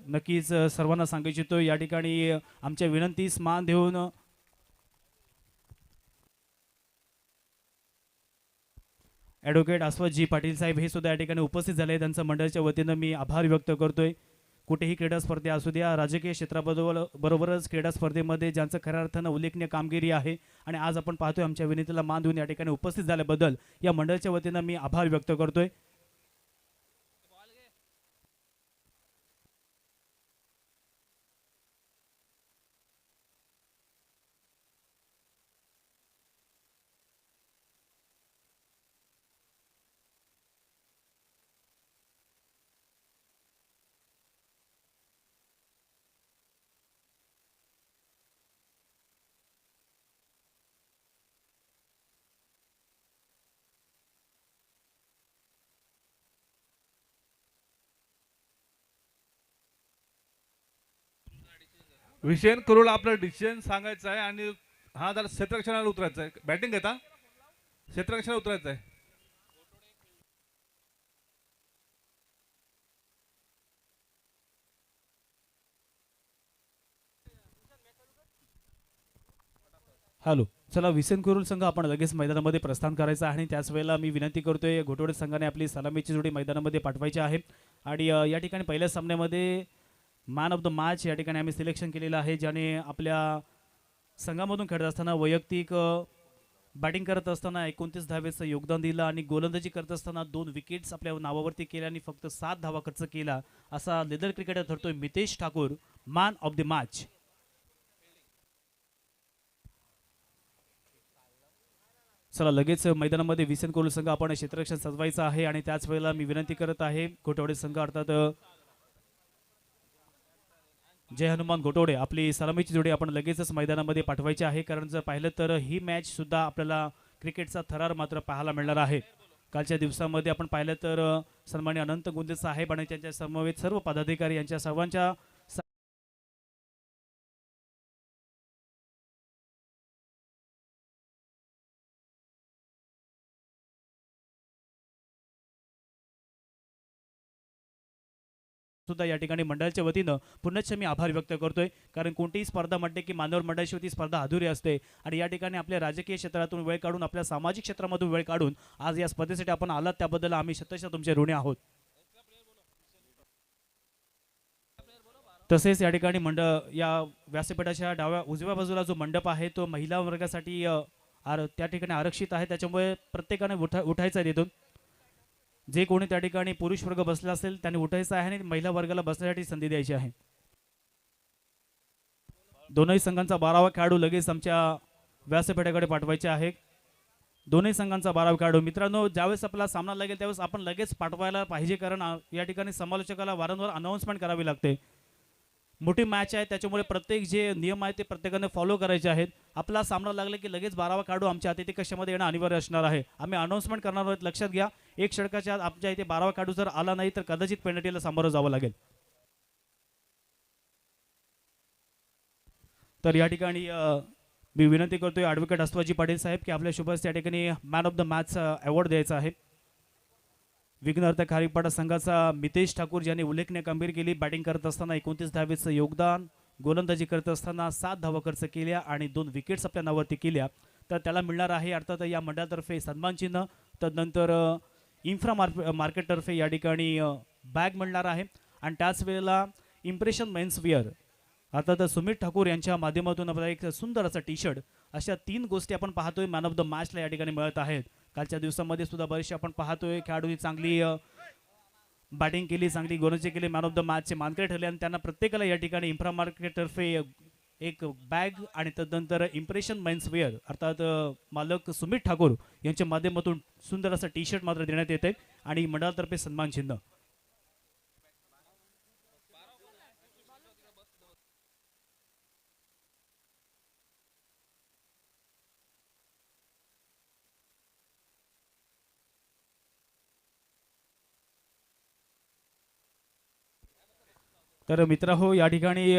नक्कीच सर्वांना सांगू इच्छितो या ठिकाणी आमच्या विनंतीस मान देऊन ॲडव्होकेट अस्वतजी पाटील साहेब हे सुद्धा या ठिकाणी उपस्थित झाले. त्यांचं मंडळाच्या वतीनं मी आभार व्यक्त करतोय. कुठेही क्रीडा स्पर्धे असू द्या, राजकीय क्षेत्राबरोबरच क्रीडा स्पर्धेमध्ये ज्यांचं खऱ्या अर्थानं उल्लेखनीय कामगिरी आहे आणि आज आपण पाहतोय आमच्या विनंतीला मान देऊन या ठिकाणी उपस्थित झाल्याबद्दल या मंडळाच्या वतीनं मी आभार व्यक्त करतोय. विषयन करूला आपलं डिसिजन सांगायचं आहे आणि हा जरा क्षेत्ररक्षणाला उतरायचं आहे. बॅटिंग घेता क्षेत्ररक्षणाला उतरायचं आहे. हॅलो, चला विसेन कुरुल संघ आपण लगेच मैदानामध्ये प्रस्थान करायचं आहे आणि त्याच वेळेला मी विनंती करतोय घोटवडे संघाने आपली सलामीची जोडी मैदानामध्ये पाठवायची आहे. आणि या ठिकाणी पहिल्या सामन्यामध्ये मॅन ऑफ द मॅच या ठिकाणी आम्ही सिलेक्शन केलेलं आहे, ज्याने आपल्या संघामधून खेळत असताना वैयक्तिक बॅटिंग करत असताना 29 धावेचं योगदान दिलं आणि गोलंदाजी करत असताना 2 विकेट्स आपल्या नावावरती केल्या आणि फक्त 7 धावा खर्च केला असा लेदर क्रिकेटर ठरतोय Mitesh Thakur, man of the match. चला लगेच मैदानामध्ये विसेन कोल संघ आपण क्षेत्ररक्षण सजवायचं आहे आणि त्याच वेळेला मी विनंती करत आहे घोटवडे संघ अर्थात जय हनुमान घोटवडे आपली सलामीची जोडी आपण लगेचच मैदानामध्ये पाठवायची आहे, कारण जर पाहिलं तर ही मॅच सुद्धा आपल्याला क्रिकेटचा थरार मात्र पाहायला मिळणार आहे. कालच्या दिवसामध्ये आपण पाहिलं तर सन्मान्य अनंत गुंजे साहेब आणि त्यांच्या समवेत सर्व पदाधिकारी यांच्या सर्वांच्या सुद्धा या ठिकाणी मंडळाच्या वतीनं पुनश्च मी आभार व्यक्त करतोय, कारण कोणतीही स्पर्धा म्हणते की मानव मंडळाची स्पर्धा अधुरी असते आणि या ठिकाणी आपल्या राजकीय क्षेत्रातून वेळ काढून आपल्या सामाजिक क्षेत्रामधून वेळ काढून आज या स्पर्धेसाठी आपण आलात त्याबद्दल आम्ही शतशः तुमचे ऋणी आहोत. तसेच या ठिकाणी या व्यासपीठाच्या उजव्या बाजूला जो मंडप आहे तो महिला वर्गासाठी त्या ठिकाणी आरक्षित आहे, त्याच्यामुळे प्रत्येकाने उठायचं आहे तिथून. जे कोणी त्या ठिकाणी पुरुष वर्ग बसला असेल त्यांनी उठायचं आहे आणि महिला वर्गाला बसण्यासाठी संधी द्यायची आहे. दोनही संघांचा 12वा खेळाडू लगेच आमच्या व्यासपीठाकडे पाठवायचे आहे. दोन्ही संघांचा 12वा खेळाडू मित्रांनो ज्यावेळेस आपला सामना लागेल त्यावेळेस आपण लगेच पाठवायला पाहिजे, कारण या ठिकाणी समालोचकाला वारंवार अनाउन्समेंट करावी लागते. मोठी मॅच आहे त्याच्यामुळे प्रत्येक जे नियम आहेत ते प्रत्येकाने फॉलो करायचे आहेत. आपला सामना लागला की लगेच 12वा खेळाडू आमच्या अतिथी कक्षामध्ये येणं अनिवार्य असणार आहे. आम्ही अनाउन्समेंट करणार आहोत, लक्षात घ्या. एक षटकाच्या आत आमच्या इथे 12वा खेळाडू जर आला नाही तर कदाचित पेनल्टीला सामोरं जावं लागेल. तर या ठिकाणी मी विनंती करतोय ॲडव्होकेट अस्वतजी पाटील साहेब की आपल्या शुभस या ठिकाणी man of the match award द्यायचा आहे. विघ्नहर्ता खारीपाडा संघाचा मितेश ठाकूर ज्यांनी उल्लेखनीय कामगिरी केली. बॅटिंग करत असताना 29 धावेचं योगदान, गोलंदाजी करत असताना 7 धावा खर्च केल्या आणि 2 विकेट्स आपल्या नावावरती केल्या, तर त्याला मिळणार आहे अर्थात या मंडळातर्फे सन्मान चिन्ह. तदनंतर इन्फ्रा मार्केटतर्फे या ठिकाणी बॅग मिळणार आहे आणि त्याच वेळेला इम्प्रेशन मेन्स वेअर अर्थात सुमित ठाकूर यांच्या माध्यमातून आपल्याला एक सुंदर असा टी शर्ट, अशा 3 गोष्टी आपण पाहतोय मॅन ऑफ द मॅचला या ठिकाणी मिळत आहेत. कालच्या दिवसामध्ये सुद्धा बरेचसे आपण पाहतोय खेळाडूंनी चांगली बॅटिंग केली, चांगली गोलंदाजी केली, मॅन ऑफ द मॅचचे मानकरी ठरले आणि त्यांना प्रत्येकाला या ठिकाणी इन्फ्रा मार्केटतर्फे एक बॅग आणि तदनंतर इम्प्रेशन मेन्स वेअर अर्थात मालक सुमित ठाकूर यांच्या माध्यमातून सुंदर असा टी शर्ट मात्र देण्यात येते आणि मंडळातर्फे सन्मान चिन्ह. तर मित्रहो या ठिकाणी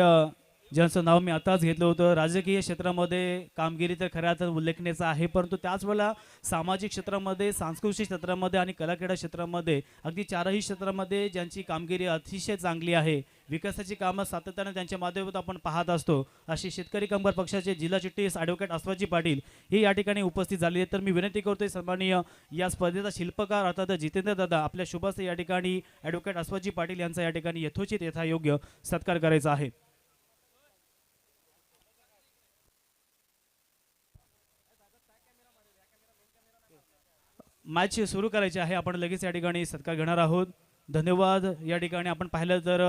ज्यांचं नाव मी आताच घेतलं होतं, राजकीय क्षेत्रामध्ये कामगिरी तर खऱ्या अर्थानं उल्लेखनीय आहे, परंतु त्याच वेळेला सामाजिक क्षेत्रामध्ये, सांस्कृतिक क्षेत्रामध्ये आणि कलाक्रीडा क्षेत्रामध्ये अगदी चारही क्षेत्रामध्ये ज्यांची कामगिरी अतिशय चांगली आहे, विकासाची कामं सातत्याने त्यांच्या माध्यमातून आपण पाहत असतो, अशी शेतकरी कामगार पक्षाचे जिल्हा चिटणीस ॲडव्होकेट अस्वाजी पाटील हे या ठिकाणी उपस्थित झाले आहेत. तर मी विनंती करतोय सन्माननीय या स्पर्धेचा शिल्पकार अर्थात जितेंद्र दादा आपल्या शुभास या ठिकाणी ॲडव्होकेट अस्वाजी पाटील यांचा या ठिकाणी यथोचित यथायोग्य सत्कार करायचा आहे. मॅच सुरू करायची आहे, आपण लगेच या ठिकाणी सत्कार घेणार आहोत. धन्यवाद. या ठिकाणी आपण पाहिलं तर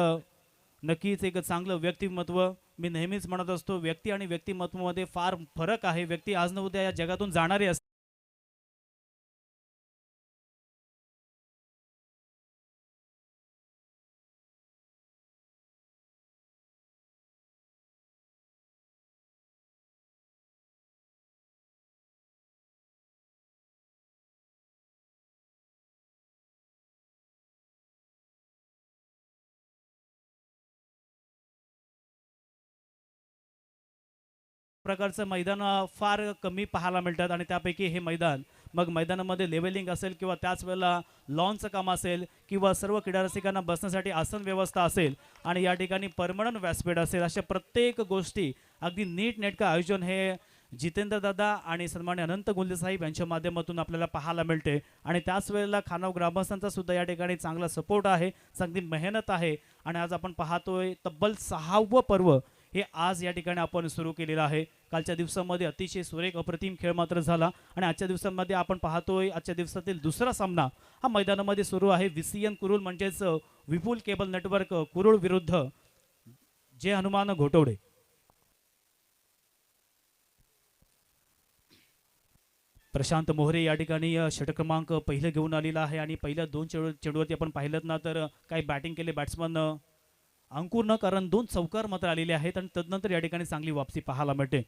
नक्कीच एक चांगलं व्यक्तिमत्व, मी नेहमीच म्हणत असतो व्यक्ती आणि व्यक्तिमत्वामध्ये फार फरक आहे. व्यक्ती आज न उद्या या जगातून जाणारे असते. प्रकारचं मैदान फार कमी पाहायला मिळतात आणि त्यापैकी हे मैदान, मग मैदानामध्ये लेवलिंग असेल किंवा त्याच वेळेला लॉनचं काम असेल किंवा सर्व क्रीडा रसिकांना बसण्यासाठी आसन व्यवस्था असेल आणि या ठिकाणी परमनंट व्यासपीठ असेल, अशा प्रत्येक गोष्टी अगदी नीटनेटकं आयोजन हे जितेंद्र दादा आणि सन्मान्य अनंत गुंजे साहेब यांच्या माध्यमातून आपल्याला पाहायला मिळते. आणि त्याच वेळेला खानाव ग्रामस्थांचा सुद्धा या ठिकाणी चांगला सपोर्ट आहे, चांगली मेहनत आहे. आणि आज आपण पाहतोय तब्बल 6वं पर्व हे आज या ठिकाणी आपण सुरू केलेलं आहे. कालच्या दिवसामध्ये अतिशय सुरेख अप्रतिम खेळ मात्र झाला आणि आजच्या दिवसामध्ये आपण पाहतोय आजच्या दिवसातील दुसरा सामना हा मैदानामध्ये सुरू आहे. VCN कुरुल म्हणजेच विपुल केबल नेटवर्क कुरुळ विरुद्ध जय हनुमान घोटवडे. प्रशांत मोहरे या ठिकाणी षटक क्रमांक पहिलं घेऊन आलेला आहे आणि पहिल्या 2 चेंडूवरती आपण पाहिलं ना तर काही बॅटिंग केले बॅट्समन अंकुर न कारण 2 चौकार मात्र आलेले आहेत आणि तदनंतर या ठिकाणी चांगली वापसी पाहायला मिळते.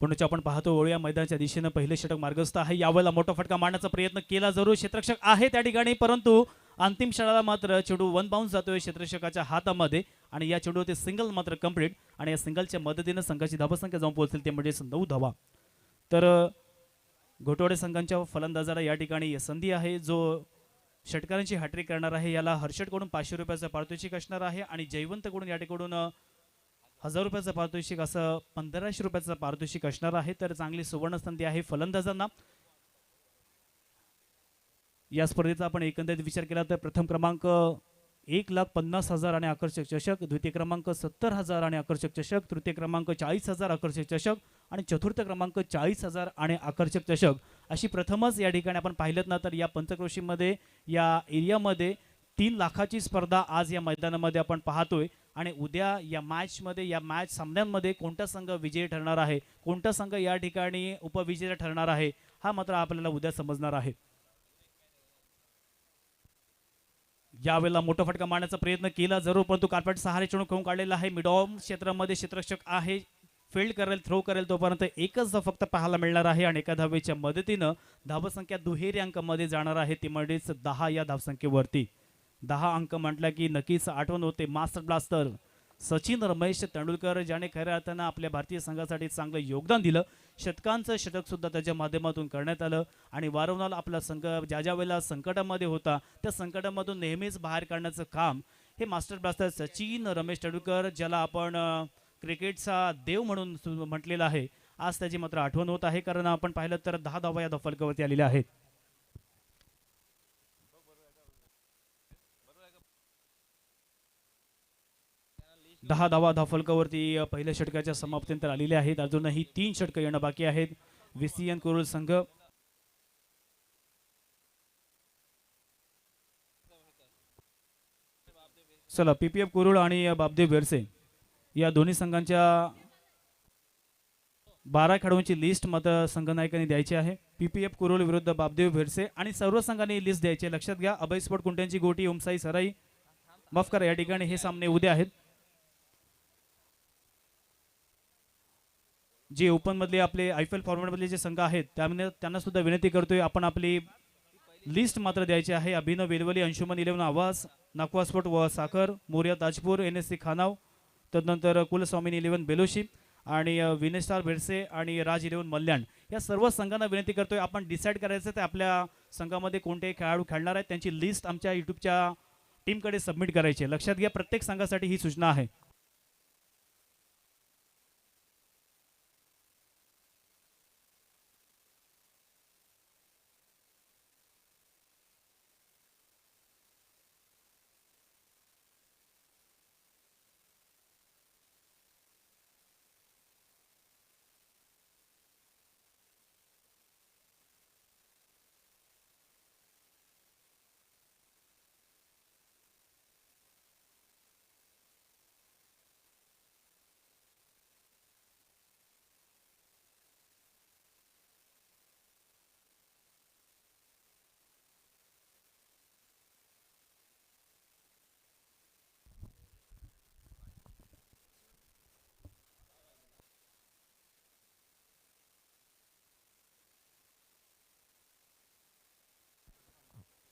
पुण्याच्या आपण पाहतो ओळ्या मैदानाच्या दिशेनं पहिले षटक मार्गस्थ आहे. यावेळेला मोठा फटका मारण्याचा प्रयत्न केला जरूर क्षेत्ररक्षक आहे त्या ठिकाणी, परंतु अंतिम क्षणाला मात्र चेंडू वन बाउन्स जातोय क्षेत्ररक्षकाच्या हातामध्ये आणि या चेंडूवरती सिंगल मात्र कंप्लीट आणि या सिंगलच्या मदतीनं संघाची धावसंख्या जाऊन पोहोचेल ते म्हणजे 9 धावा. तर घोटवडे संघांच्या फलंदाजाला या ठिकाणी संधी आहे, जो षटकारांची हॅट्रिक करणार आहे. याला हर्षदकडून 500 रुपयाचं पारितोषिक असणार आहे आणि जयवंतकडून या ठिकाणून 1000 रुपयाचं पारितोषिक असं 1500 रुपयाचं पारितोषिक असणार आहे. तर चांगली सुवर्ण संधी आहे फलंदाजांना. या स्पर्धेचा आपण एकंदरीत विचार केला तर प्रथम क्रमांक 1,50,000 आणि आकर्षक चषक, द्वितीय क्रमांक 70,000 आणि आकर्षक चषक, तृतीय क्रमांक 40,000 आकर्षक चषक आणि चतुर्थ क्रमांक 40,000 आणि आकर्षक चषक अशी प्रथमच या ठिकाणी आपण पाहिलं ना तर या पंचक्रोशीमध्ये या एरियामध्ये 3 लाखाची स्पर्धा आज या मैदानामध्ये आपण पाहतोय. आणि उद्या या मॅच सामन्यांमध्ये कोणता संघ विजयी ठरणार आहे, कोणता संघ या ठिकाणी उपविजेता ठरणार आहे, हा मात्र आपल्याला उद्या समजणार आहे. यावेळेला मोठा फटका मारण्याचा प्रयत्न केला जरूर, परंतु कार्पेट सहारे चेंडू खेळून काढलेला आहे. मिडऑन क्षेत्रामध्ये क्षेत्ररक्षक आहे, फील्ड करेल थ्रो करेल तोपर्यंत एकच धाव फक्त पाहायला मिळणार आहे आणि एका धावेच्या मदतीनं धावसंख्या दुहेरी अंकामध्ये जाणार आहे, ती म्हणजेच 10 या धावसंख्येवरती. 10 अंक म्हटलं की नक्कीच आठवण होते मास्टर ब्लास्टर सचिन रमेश तेंडुलकर, ज्याने खऱ्या अर्थानं आपल्या भारतीय संघासाठी चांगलं योगदान दिलं. शतकांचं षटक सुद्धा त्याच्या माध्यमातून करण्यात आलं आणि वारंवार आपला संघ ज्या वेळेला संकटामध्ये होता त्या संकटामधून नेहमीच बाहेर काढण्याचं काम हे मास्टर ब्लास्टर सचिन रमेश तेंडुलकर, ज्याला आपण क्रिकेटचा देव म्हणून म्हटलेला आहे, आज त्याची मात्र आठवण होत आहे. कारण आपण पाहिलं तर 10 धावा या फलकावरती आलेल्या आहेत. दहा धावा धावफलकावरती पहिल्या षटकाच्या समाप्तीनंतर आलेले आहेत. अजूनही 3 षटक येणं बाकी आहेत. VCN कुरुल संघ चला PPF कुरुळ आणि बापदेव बेरसे या दोन्ही संघांच्या 12 खेळाडूंची लिस्ट मात्र संघनायकांनी द्यायची आहे. PPF कुरुल विरुद्ध बापदेव बेरसे आणि सर्व संघांनी लिस्ट द्यायची. लक्षात घ्या, अभय स्पोर्ट कुंट्यांची गोटी, ओमसाई सराई, माफ करा, या ठिकाणी हे सामने उद्या आहेत. जे ओपनमधले आपले आयफेल फॉर्मॅटमधले जे संघ आहेत त्यामध्ये त्यांना सुद्धा विनंती करतोय आपण आपली लिस्ट मात्र द्यायची आहे. अभिनव वेलवली, अंशुमन 11 आवास, नाकवा स्पोर्ट व साखर, मोर्या ताजपूर, NSC खानाव, तदनंतर कुलस्वामिनी 11 बेलोशी आणि विनेश स्टार भेडसे आणि राज 11 मल्याण या सर्व संघांना विनंती करतोय आपण डिसाईड करायचं ते आपल्या संघामध्ये कोणते खेळाडू खेळणार आहेत त्यांची लिस्ट आमच्या यूट्यूबच्या टीमकडे सबमिट करायची आहे. लक्षात घ्या प्रत्येक संघासाठी ही सूचना आहे.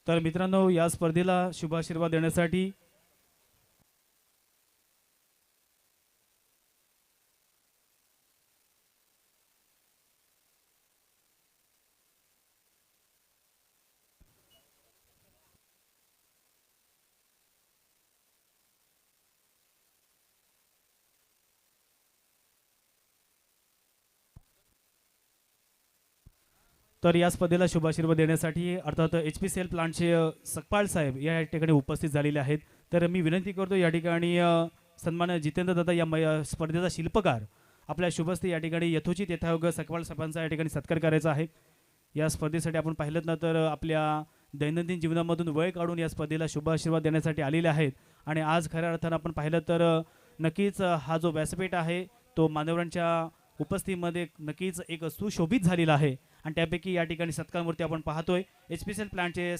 तर मित्रांनो या स्पर्धेला शुभाशीर्वाद देण्यासाठी तर या स्पर्धेला शुभाशीर्वाद देण्यासाठी अर्थात HPCL प्लांटचे सकपाळ साहेब या ठिकाणी उपस्थित झालेले आहेत. तर मी विनंती करतो या ठिकाणी सन्मान्य जितेंद्र दादा या स्पर्धेचा शिल्पकार आपल्या शुभस्ते या ठिकाणी यथोचित यथायोग सकपाळ साहेबांचा या ठिकाणी सत्कार करायचा आहे. या स्पर्धेसाठी आपण पाहिलं ना तर आपल्या दैनंदिन जीवनामधून वेळ काढून या स्पर्धेला शुभाशीर्वाद देण्यासाठी आलेले आहेत आणि आज खऱ्या अर्थानं आपण पाहिलं तर नक्कीच हा जो व्यासपीठ आहे तो मान्यवरांच्या उपस्थितीमध्ये नक्कीच एक सुशोभित झालेला आहे आणि त्यापैकी या ठिकाणी सत्कारमूर्ती आपण पाहतोय HPCL प्लांटचे